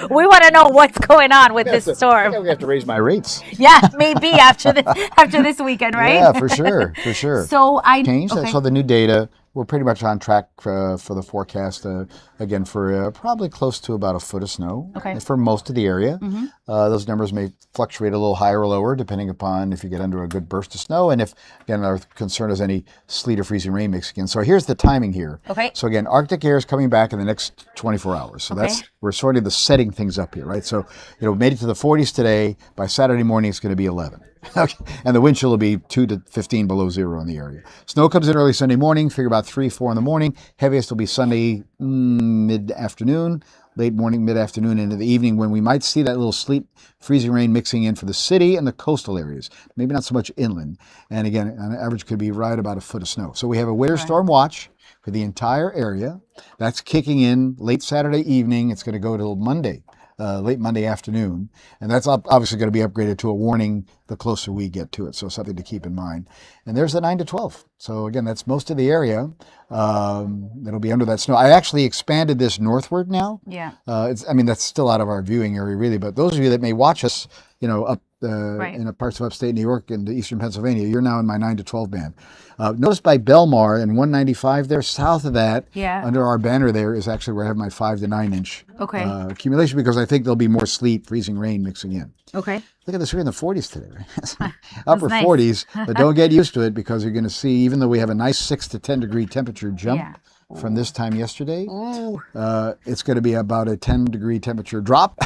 we want to know what's going on with this storm. We have to raise my rates. Yeah, maybe after this weekend, right? Yeah, for sure. So I changed. okay. So the new data, we're pretty much on track for the forecast, again, for probably close to about a foot of snow for most of the area. Those numbers may fluctuate a little higher or lower depending upon if you get under a good burst of snow and if, again, our concern is any sleet or freezing rain mixing in. So here's the timing here. Okay. So again, Arctic air is coming back in the next 24 hours. So we're sort of setting things up here, right? So, made it to the 40s today. By Saturday morning, it's going to be 11. Okay. And the wind chill will be 2 to 15 below zero in the area. Snow comes in early Sunday morning, figure about 3, 4 in the morning. Heaviest will be Sunday mid-afternoon, late morning, mid-afternoon into the evening when we might see that little sleet, freezing rain mixing in for the city and the coastal areas. Maybe not so much inland. And again, on average could be right about a foot of snow. So we have a winter storm watch for the entire area. That's kicking in late Saturday evening. It's going to go till Monday. Late Monday afternoon, and that's obviously going to be upgraded to a warning the closer we get to it, so something to keep in mind. And there's the 9 to 12. So again, that's most of the area that'll be under that snow. I actually expanded this northward now. Yeah. That's still out of our viewing area really, but those of you that may watch us, up in parts of upstate New York and eastern Pennsylvania, you're now in my 9 to 12 band. Notice by Belmar and 195 there, south of that, under our banner there is actually where I have my 5 to 9 inch accumulation because I think there'll be more sleet, freezing rain mixing in. Okay. Look at this, we're in the 40s today, right? Upper 40s, but don't get used to it because you're going to see, even though we have a nice 6 to 10 degree temperature jump from this time yesterday, it's going to be about a 10 degree temperature drop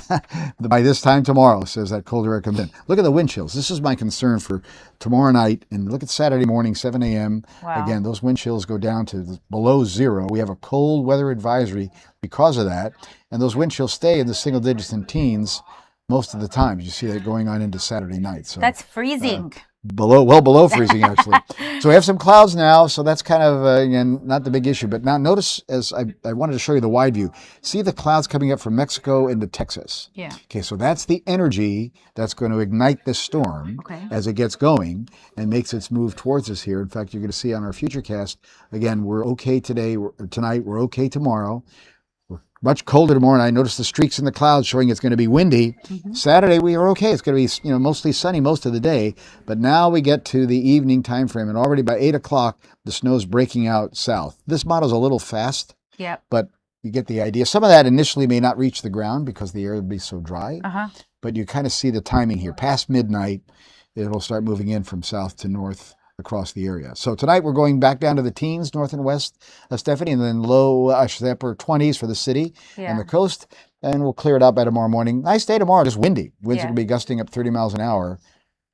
by this time tomorrow, says that colder air comes in. Look at the wind chills. This is my concern for tomorrow night, and look at Saturday morning, 7 a.m. Wow. Again, those wind chills go down to below zero. We have a cold weather advisory because of that, and those wind chills stay in the single digits and teens most of the time. You see that going on into Saturday night. So that's freezing. Well below freezing, actually. So we have some clouds now, so that's kind of, again, not the big issue. But now notice, as I wanted to show you the wide view, see the clouds coming up from Mexico into Texas. Yeah. Okay, so that's the energy that's going to ignite this storm as it gets going and makes its move towards us here. In fact, you're going to see on our futurecast, again, we're okay tonight, we're okay tomorrow. Much colder tomorrow night. Notice the streaks in the clouds showing it's going to be windy. Saturday we are okay. It's going to be mostly sunny most of the day. But now we get to the evening time frame, and already by 8 o'clock the snow's breaking out south. This model's a little fast, but you get the idea. Some of that initially may not reach the ground because the air will be so dry. But you kind of see the timing here. Past midnight, it'll start moving in from south to north across the area. So tonight we're going back down to the teens, north and west, Stephanie, and then upper 20s for the city and the coast, and we'll clear it up by tomorrow morning. Nice day tomorrow, just windy. Winds are going to be gusting up 30 miles an hour,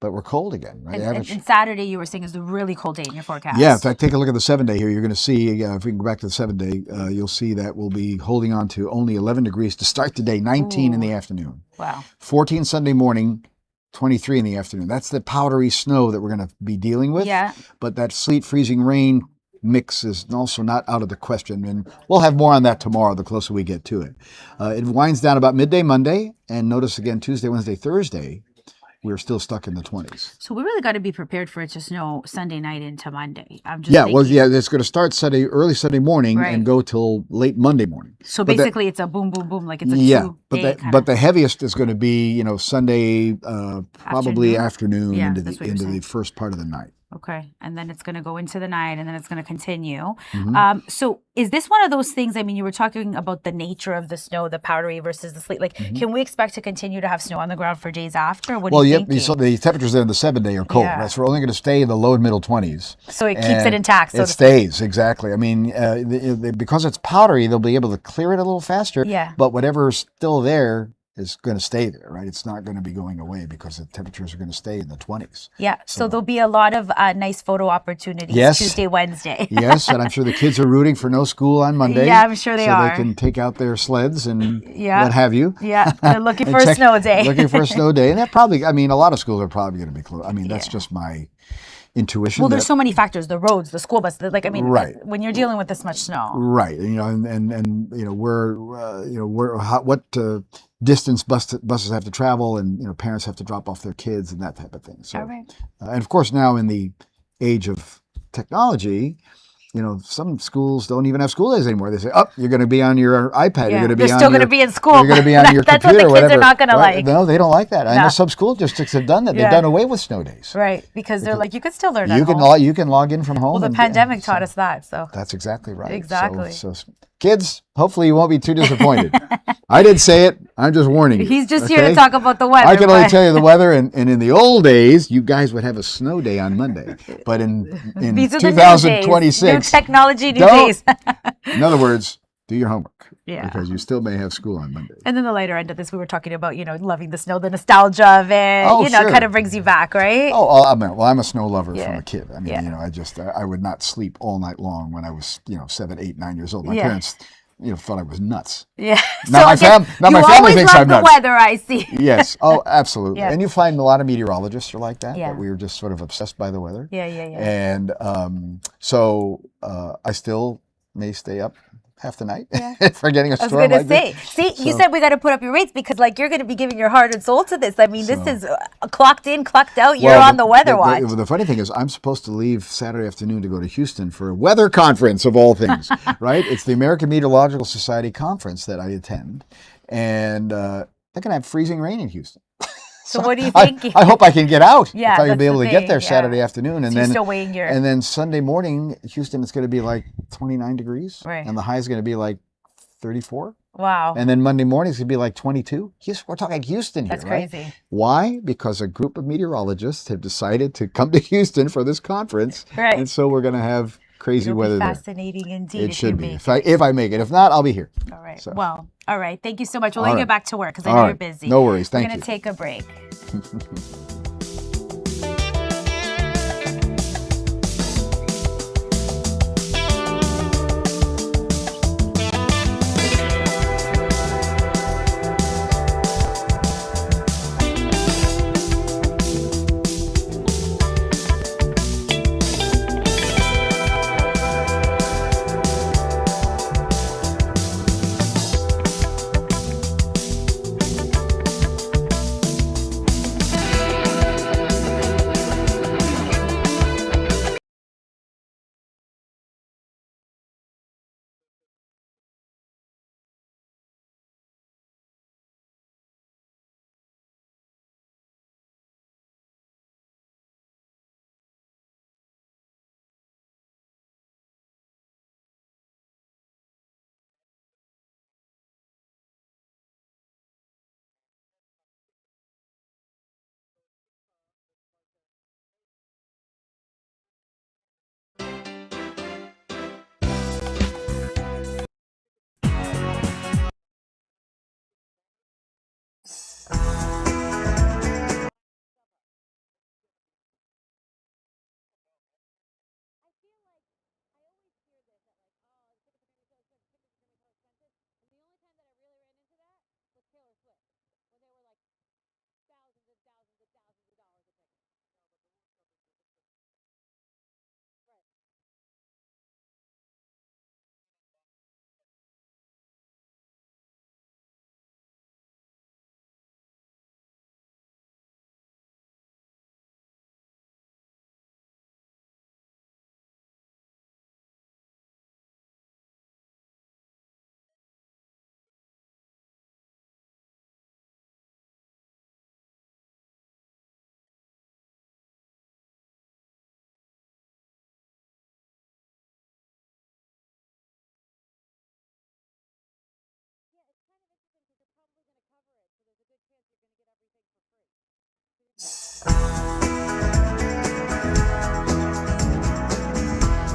but we're cold again. Right? And Saturday, you were saying, is a really cold day in your forecast. Yeah, in fact, take a look at the 7-day here. You're going to see, if we can go back to the 7-day, you'll see that we'll be holding on to only 11 degrees to start the day, 19 in the afternoon. Wow. 14 Sunday morning, 23 in the afternoon. That's the powdery snow that we're going to be dealing with. Yeah. But that sleet, freezing rain mix is also not out of the question. And we'll have more on that tomorrow, the closer we get to it. It winds down about midday Monday. And notice again, Tuesday, Wednesday, Thursday, we're still stuck in the 20s. So we really got to be prepared for it to snow Sunday night into Monday. I'm just thinking. It's going to start early Sunday morning and go till late Monday morning. So basically, it's a boom, boom, boom, like it's a two-day but the heaviest is going to be, Sunday, probably afternoon into the first part of the night. Okay. And then it's going to go into the night, and then it's going to continue. So is this one of those things, you were talking about the nature of the snow, the powdery versus the sleet. Can we expect to continue to have snow on the ground for days after? What do you think? So the temperatures in the 7-day are cold. Right? So we're only going to stay in the low and middle 20s. So it keeps it intact. It stays, exactly. Because it's powdery, they'll be able to clear it a little faster. Yeah. But whatever's still there is going to stay there, right? It's not going to be going away because the temperatures are going to stay in the 20s. Yeah, so there'll be a lot of nice photo opportunities Tuesday, Wednesday. Yes, and I'm sure the kids are rooting for no school on Monday. Yeah, I'm sure they are. So they can take out their sleds and what have you. Yeah, they're looking for a snow day. Looking for a snow day. And that probably, a lot of schools are probably going to be closed. That's just my intuition. Well, there's so many factors: the roads, the school bus. Right. When you're dealing with this much snow, right? And distance buses have to travel, and parents have to drop off their kids and that type of thing. So, and of course, now in the age of technology, some schools don't even have school days anymore. They say, "Oh, you're going to be on your iPad. You're going to be still going to be in school. You're going to be on your that's computer." That's what the kids are not going right? to like. No, they don't like that. I know some school districts have done that. They've done away with snow days. Right, because they're like, you can still learn at home. You can log in from home. Well, the pandemic taught us that. So that's exactly right. Exactly. So kids, hopefully you won't be too disappointed. I didn't say it. I'm just warning you. He's just here to talk about the weather. I can only tell you the weather. And in the old days, you guys would have a snow day on Monday. But in 2026, new technology, new days. In other words, do your homework. Yeah. Because you still may have school on Monday. And then the later end of this, we were talking about, loving the snow, the nostalgia of it, sure. kind of brings you back, right? I'm a snow lover from a kid. I mean, I would not sleep all night long when I was, 7, 8, 9 years old. My parents, thought I was nuts. Yeah. My family thinks I'm nuts. The weather, I see. Yes. Oh, absolutely. Yeah. And you find a lot of meteorologists are like that. Yeah. That we were just sort of obsessed by the weather. Yeah. And so I still may stay up half the night for getting a storm like this. See, you said we got to put up your rates because you're going to be giving your heart and soul to this. I mean, this is clocked in, clocked out. You're on the weather watch. The funny thing is I'm supposed to leave Saturday afternoon to go to Houston for a weather conference of all things, right? It's the American Meteorological Society conference that I attend. And they're going to have freezing rain in Houston. So what are you thinking? I hope I can get out. Yeah, if I can be able to get there Saturday afternoon, and so then still weighing your... and then Sunday morning, Houston, it's going to be like 29 degrees, right? And the high is going to be like 34. Wow! And then Monday morning is going to be like 22. We're talking Houston here, That's right? crazy. Why? Because a group of meteorologists have decided to come to Houston for this conference, right? And so we're going to have crazy weather there. Fascinating indeed. It should be. If I make it. If not, I'll be here. All right. So. Well, all right. Thank you so much. We'll let you get back to work because I know you're busy. No worries. Thank you. We're going to take a break.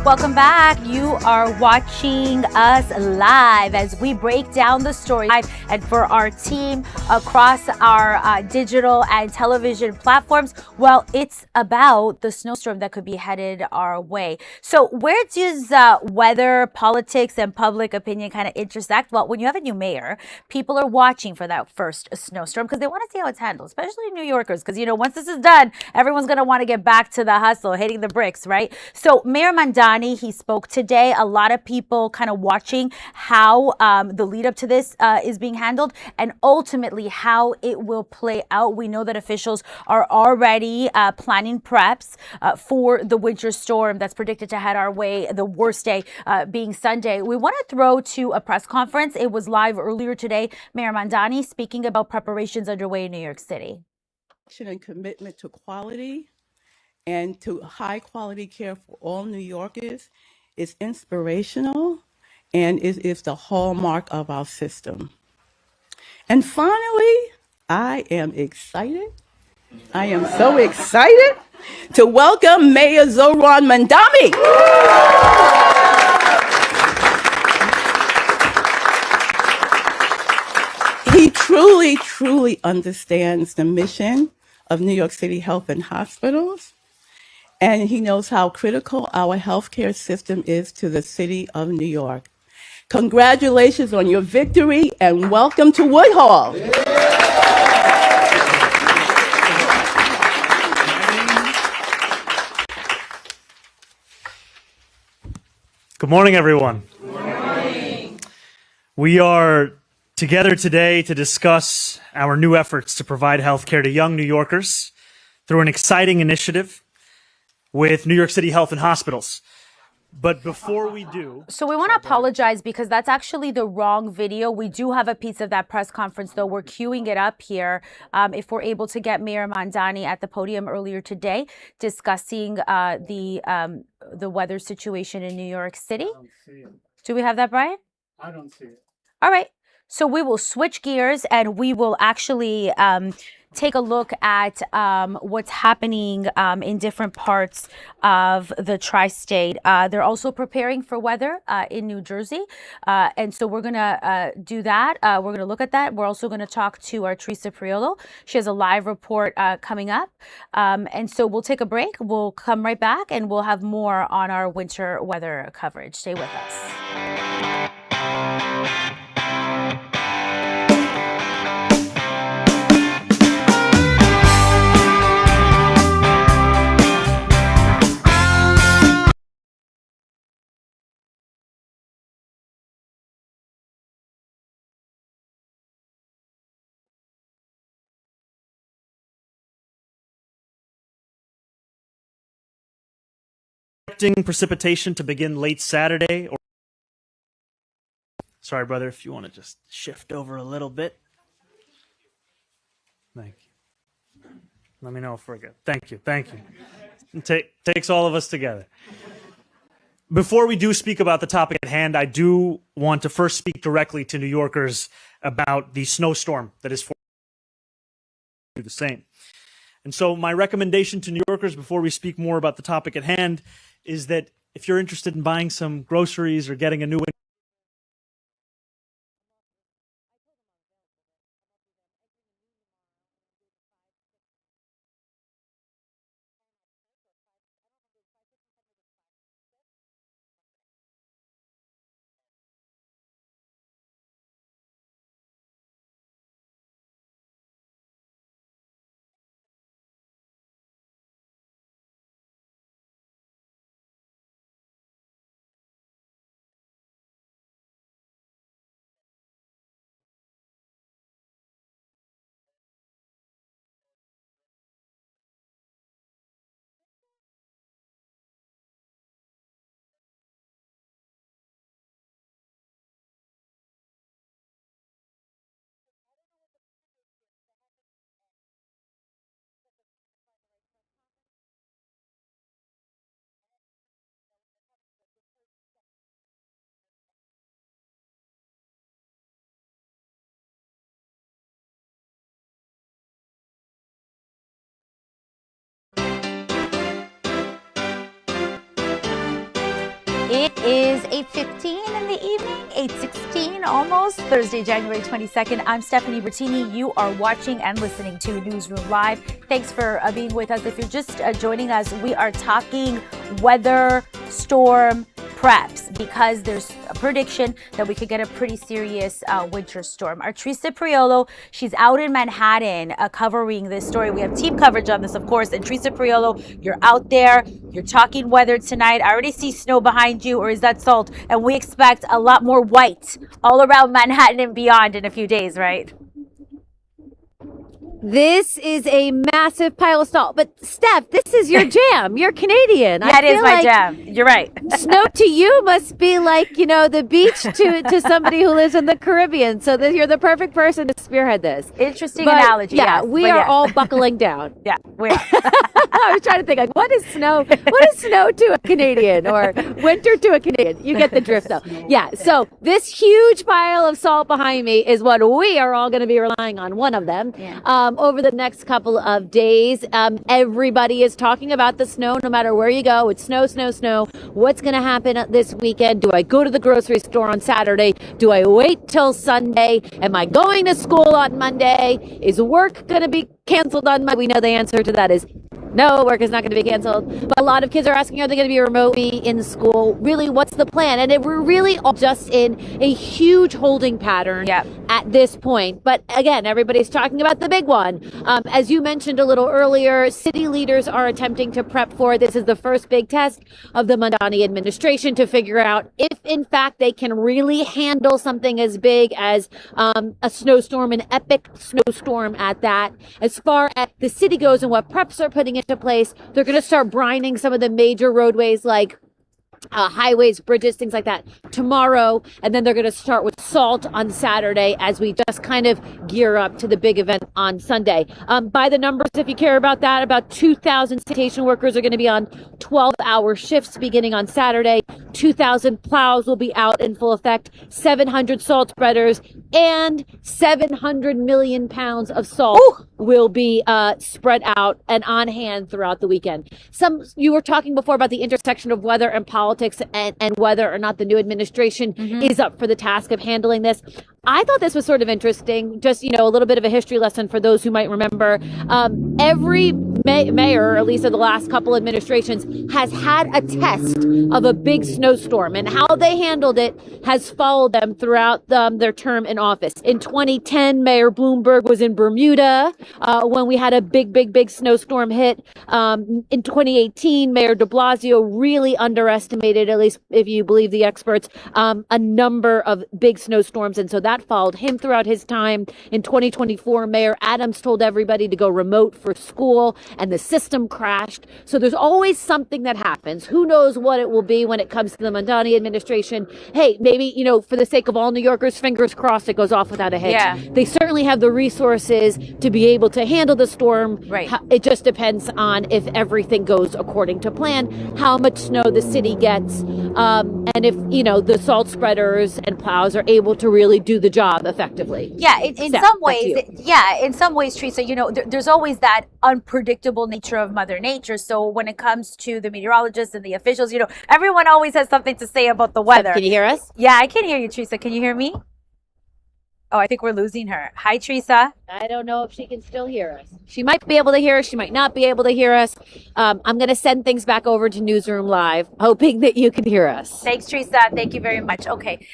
Welcome back. You are watching us live as we break down the story. And for our team across our digital and television platforms, well, it's about the snowstorm that could be headed our way. So where does weather, politics, and public opinion kind of intersect? Well, when you have a new mayor, people are watching for that first snowstorm because they want to see how it's handled, especially New Yorkers, because, once this is done, everyone's going to want to get back to the hustle, hitting the bricks, right? So Mayor Mandan Mamdani. He spoke today. A lot of people kind of watching how the lead up to this is being handled and ultimately how it will play out. We know that officials are already planning preps for the winter storm that's predicted to head our way, the worst day being Sunday. We want to throw to a press conference. It was live earlier today. Mayor Mamdani speaking about preparations underway in New York City. And commitment to quality and to high quality care for all New Yorkers is inspirational and is the hallmark of our system. And finally, I am excited. I am so excited to welcome Mayor Zohran Mamdani. He truly, truly understands the mission of New York City Health and Hospitals, and he knows how critical our healthcare system is to the city of New York. Congratulations on your victory and welcome to Woodhall. Good morning, everyone. Good morning. We are together today to discuss our new efforts to provide health care to young New Yorkers through an exciting initiative with New York City Health and Hospitals. But before we do... So we want to apologize because that's actually the wrong video. We do have a piece of that press conference, though. We're queuing it up here. If we're able to get Mayor Mamdani at the podium earlier today discussing the weather situation in New York City. I don't see it. Do we have that, Brian? I don't see it. All right. So we will switch gears and we will actually take a look at what's happening in different parts of the Tri-State. They're also preparing for weather in New Jersey. And so we're going to do that. We're going to look at that. We're also going to talk to our Teresa Priolo. She has a live report coming up. And so we'll take a break. We'll come right back and we'll have more on our winter weather coverage. Stay with us. Expecting precipitation to begin late Saturday. Sorry, brother, if you want to just shift over a little bit. Thank you. Let me know if we're good. Thank you. Thank you. It takes all of us together. Before we do speak about the topic at hand, I do want to first speak directly to New Yorkers about the snowstorm that is for the same. And so my recommendation to New Yorkers before we speak more about the topic at hand is that if you're interested in buying some groceries or getting a new It is 8:15 in the evening, 8:16 almost, Thursday, January 22nd. I'm Stephanie Bertini. You are watching and listening to Newsroom Live. Thanks for being with us. If you're just joining us, we are talking weather, storm, preps, because there's prediction that we could get a pretty serious winter storm. Our Teresa Priolo, she's out in Manhattan covering this story. We have team coverage on this, of course. And Teresa Priolo, you're out there. You're talking weather tonight. I already see snow behind you, or is that salt? And we expect a lot more white all around Manhattan and beyond in a few days, right? This is a massive pile of salt. But Steph, this is your jam. You're Canadian. That is my jam. You're right. Snow to you must be like, you know, the beach to somebody who lives in the Caribbean. So you're the perfect person to spearhead this. Interesting analogy. Yeah, yes, we are all buckling down. Yeah, we are. I was trying to think, like, what is snow? What is snow to a Canadian or winter to a Canadian? You get the drift, though. Yeah, so this huge pile of salt behind me is what we are all going to be relying on, one of them. Yeah. Over the next couple of days. Everybody is talking about the snow, no matter where you go. It's snow, snow, snow. What's going to happen this weekend? Do I go to the grocery store on Saturday? Do I wait till Sunday? Am I going to school on Monday? Is work going to be canceled on Monday? We know the answer to that is no, work is not going to be canceled. But a lot of kids are asking, are they going to be remotely in school? Really, what's the plan? And we're really all just in a huge holding pattern at this point. But again, everybody's talking about the big one. As you mentioned a little earlier, city leaders are attempting to prep for this. Is the first big test of the Mamdani administration to figure out if, in fact, they can really handle something as big as a snowstorm, an epic snowstorm at that. As far as the city goes and what preps are putting into place, they're going to start brining some of the major roadways like highways, bridges, things like that tomorrow. And then they're going to start with salt on Saturday as we just kind of gear up to the big event on Sunday. By the numbers, if you care about that, about 2,000 sanitation workers are going to be on 12-hour shifts beginning on Saturday. 2,000 plows will be out in full effect, 700 salt spreaders, and 700 million pounds of salt will be spread out and on hand throughout the weekend. You were talking before about the intersection of weather and politics and whether or not the new administration is up for the task of handling this. I thought this was sort of interesting, just, you know, a little bit of a history lesson for those who might remember. Every mayor, or at least of the last couple administrations, has had a test of a big snowstorm, and how they handled it has followed them throughout their term in office. In 2010, Mayor Bloomberg was in Bermuda when we had a big snowstorm hit. In 2018, Mayor de Blasio really underestimated, at least if you believe the experts, a number of big snowstorms, and so that followed him throughout his time. In 2024, Mayor Adams told everybody to go remote for school, and the system crashed. So there's always something that happens. Who knows what it will be when it comes to the Mamdani administration? Hey, maybe, you know, for the sake of all New Yorkers, fingers crossed it goes off without a hitch. Yeah. They certainly have the resources to be able to handle the storm. Right. It just depends on if everything goes according to plan, how much snow the city gets, and if, you know, the salt spreaders and plows are able to really do the job effectively. Yeah, in some ways, Teresa, you know, there's always that unpredictable nature of Mother Nature. So when it comes to the meteorologists and the officials, you know, everyone always has something to say about the weather. Can you hear us? Yeah, I can hear you, Teresa. Can you hear me? Oh, I think we're losing her. Hi, Teresa. I don't know if she can still hear us. She might be able to hear us. She might not be able to hear us. I'm going to send things back over to Newsroom Live, hoping that you can hear us. Thanks, Teresa. Thank you very much. Okay.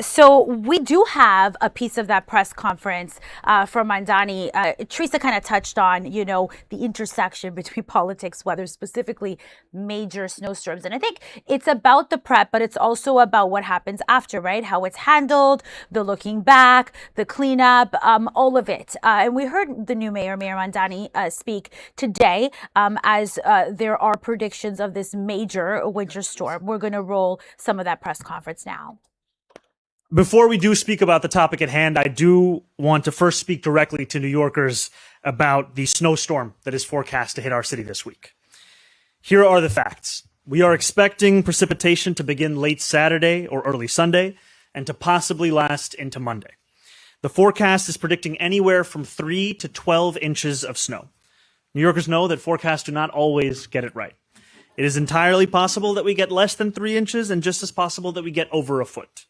So we do have a piece of that press conference from Mamdani. Teresa kind of touched on, you know, the intersection between politics, weather, specifically major snowstorms. And I think it's about the prep, but it's also about what happens after, right? How it's handled, the looking back, the cleanup, all of it. And we heard the new mayor, Mayor Mamdani, speak today as there are predictions of this major winter storm. We're going to roll some of that press conference now. Before we do speak about the topic at hand, I do want to first speak directly to New Yorkers about the snowstorm that is forecast to hit our city this week. Here are the facts. We are expecting precipitation to begin late Saturday or early Sunday and to possibly last into Monday. The forecast is predicting anywhere from 3 to 12 inches of snow. New Yorkers know that forecasts do not always get it right. It is entirely possible that we get less than 3 inches and just as possible that we get over a foot.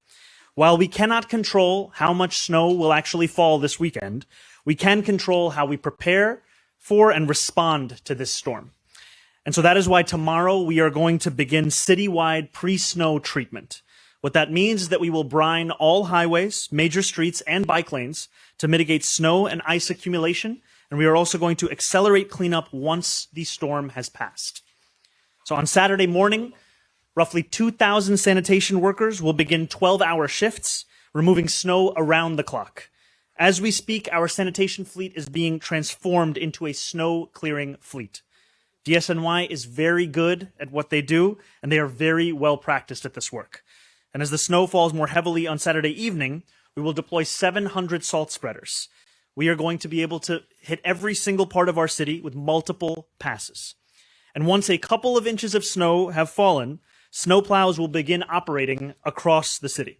While we cannot control how much snow will actually fall this weekend, we can control how we prepare for and respond to this storm. And so that is why tomorrow we are going to begin citywide pre-snow treatment. What that means is that we will brine all highways, major streets, and bike lanes to mitigate snow and ice accumulation, and we are also going to accelerate cleanup once the storm has passed. So on Saturday morning, roughly 2,000 sanitation workers will begin 12-hour shifts, removing snow around the clock. As we speak, our sanitation fleet is being transformed into a snow clearing fleet. DSNY is very good at what they do, and they are very well practiced at this work. And as the snow falls more heavily on Saturday evening, we will deploy 700 salt spreaders. We are going to be able to hit every single part of our city with multiple passes. And once a couple of inches of snow have fallen, snowplows will begin operating across the city.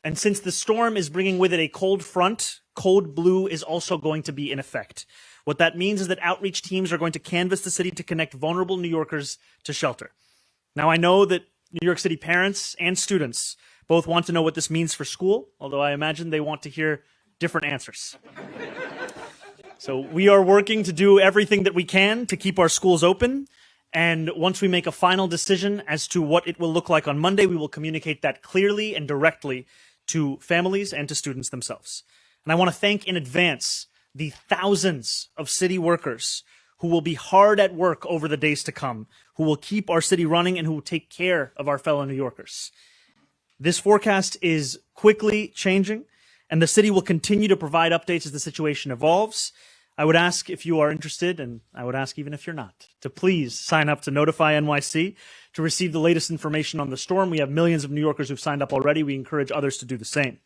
And since the storm is bringing with it a cold front, code blue is also going to be in effect. What that means is that outreach teams are going to canvass the city to connect vulnerable New Yorkers to shelter. Now, I know that New York City parents and students both want to know what this means for school, although I imagine they want to hear different answers. So we are working to do everything that we can to keep our schools open. And once we make a final decision as to what it will look like on Monday, we will communicate that clearly and directly to families and to students themselves. And I want to thank in advance the thousands of city workers who will be hard at work over the days to come, who will keep our city running and who will take care of our fellow New Yorkers. This forecast is quickly changing, and the city will continue to provide updates as the situation evolves. I would ask if you are interested, and I would ask even if you're not, to please sign up to Notify NYC to receive the latest information on the storm. We have millions of New Yorkers who've signed up already. We encourage others to do the same.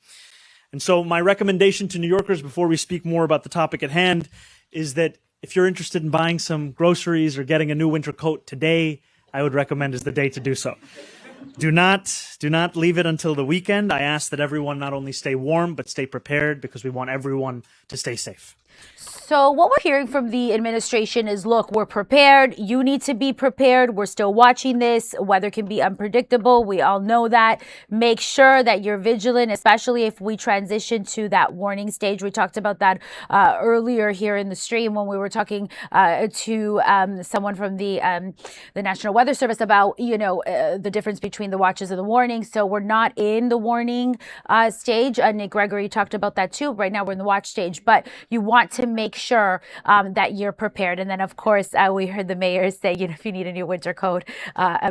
And so my recommendation to New Yorkers before we speak more about the topic at hand is that if you're interested in buying some groceries or getting a new winter coat today, I would recommend is the day to do so. Do not leave it until the weekend. I ask that everyone not only stay warm, but stay prepared because we want everyone to stay safe. So what we're hearing from the administration is, look, we're prepared. You need to be prepared. We're still watching this. Weather can be unpredictable. We all know that. Make sure that you're vigilant, especially if we transition to that warning stage. We talked about that earlier here in the stream when we were talking to someone from the National Weather Service about, the difference between the watches and the warnings. So we're not in the warning stage. Nick Gregory talked about that too. Right now we're in the watch stage, but you want to make sure that you're prepared. And then, of course, we heard the mayor say, if you need a new winter coat,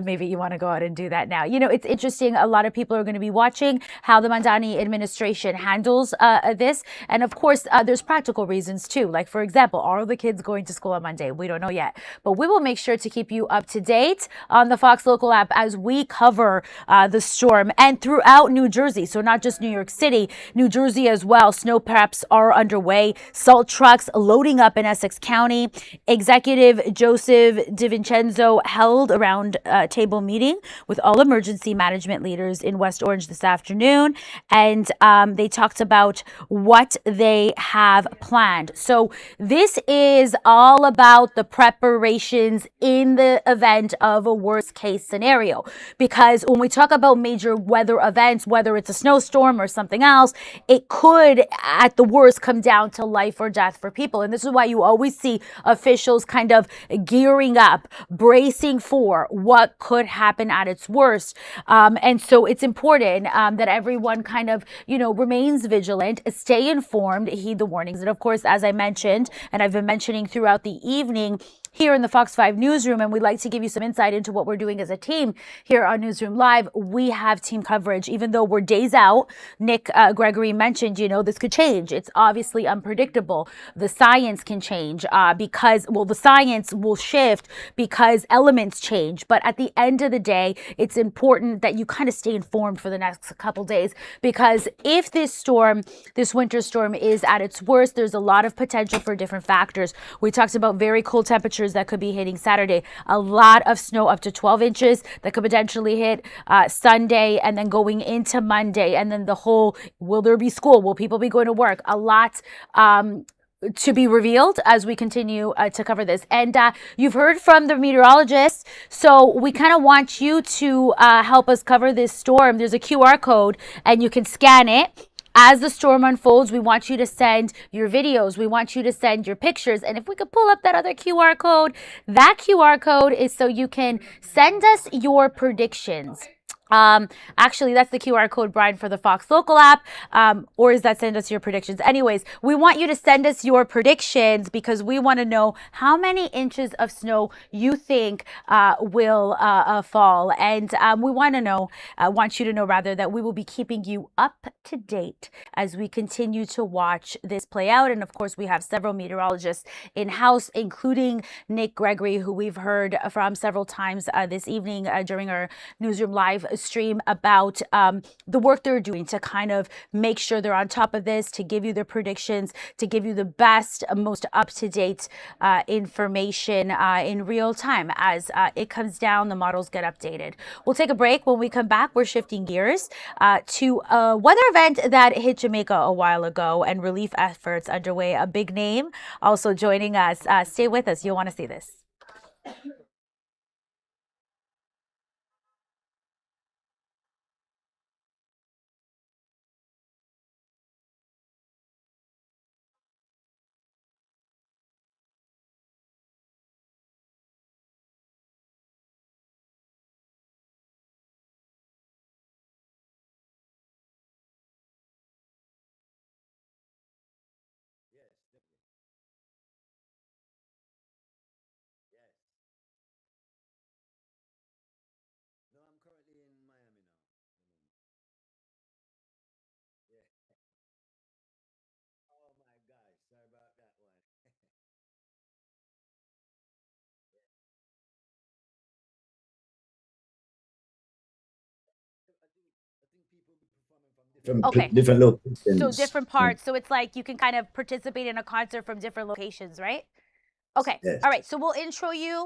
maybe you want to go out and do that now. It's interesting. A lot of people are going to be watching how the Mamdani administration handles this. And of course, there's practical reasons too. Like, for example, are the kids going to school on Monday? We don't know yet, but we will make sure to keep you up to date on the Fox Local app as we cover the storm and throughout New Jersey. So not just New York City, New Jersey as well. Snow preps are underway. Salt trucks loading up in Essex County. Executive Joseph DiVincenzo held a round table meeting with all emergency management leaders in West Orange this afternoon, and they talked about what they have planned. So this is all about the preparations in the event of a worst case scenario, because when we talk about major weather events, whether it's a snowstorm or something else, it could at the worst come down to life or death for people. And this is why you always see officials kind of gearing up, bracing for what could happen at its worst. And so it's important that everyone kind of, remains vigilant, stay informed, heed the warnings. And of course, as I mentioned, and I've been mentioning throughout the evening, here in the Fox 5 Newsroom, and we'd like to give you some insight into what we're doing as a team here on Newsroom Live. We have team coverage, even though we're days out. Nick Gregory mentioned, this could change. It's obviously unpredictable. The science can change the science will shift because elements change. But at the end of the day, it's important that you kind of stay informed for the next couple days, because if this winter storm is at its worst, there's a lot of potential for different factors. We talked about very cold temperatures that could be hitting Saturday, a lot of snow up to 12 inches that could potentially hit Sunday, and then going into Monday, and then the whole, will there be school? Will people be going to work? A lot to be revealed as we continue to cover this. And you've heard from the meteorologists, so we kind of want you to help us cover this storm. There's a QR code and you can scan it. As the storm unfolds, we want you to send your videos. We want you to send your pictures. And if we could pull up that other QR code, that QR code is so you can send us your predictions Actually, that's the QR code, Brian, for the Fox Local app. Or is that send us your predictions? Anyways, we want you to send us your predictions because we want to know how many inches of snow you think will fall. And we want you to know rather that we will be keeping you up to date as we continue to watch this play out. And of course, we have several meteorologists in house, including Nick Gregory, who we've heard from several times this evening during our Newsroom Live stream about the work they're doing to kind of make sure they're on top of this, to give you the predictions, to give you the best, most up-to-date information in real time as it comes down, the models get updated. We'll take a break. When we come back, we're shifting gears to a weather event that hit Jamaica a while ago and relief efforts underway. A big name also joining us. Stay with us. You'll want to see this. Okay. Different locations. So different parts. So it's like you can kind of participate in a concert from different locations, right? Okay. Yes. All right. So we'll intro you.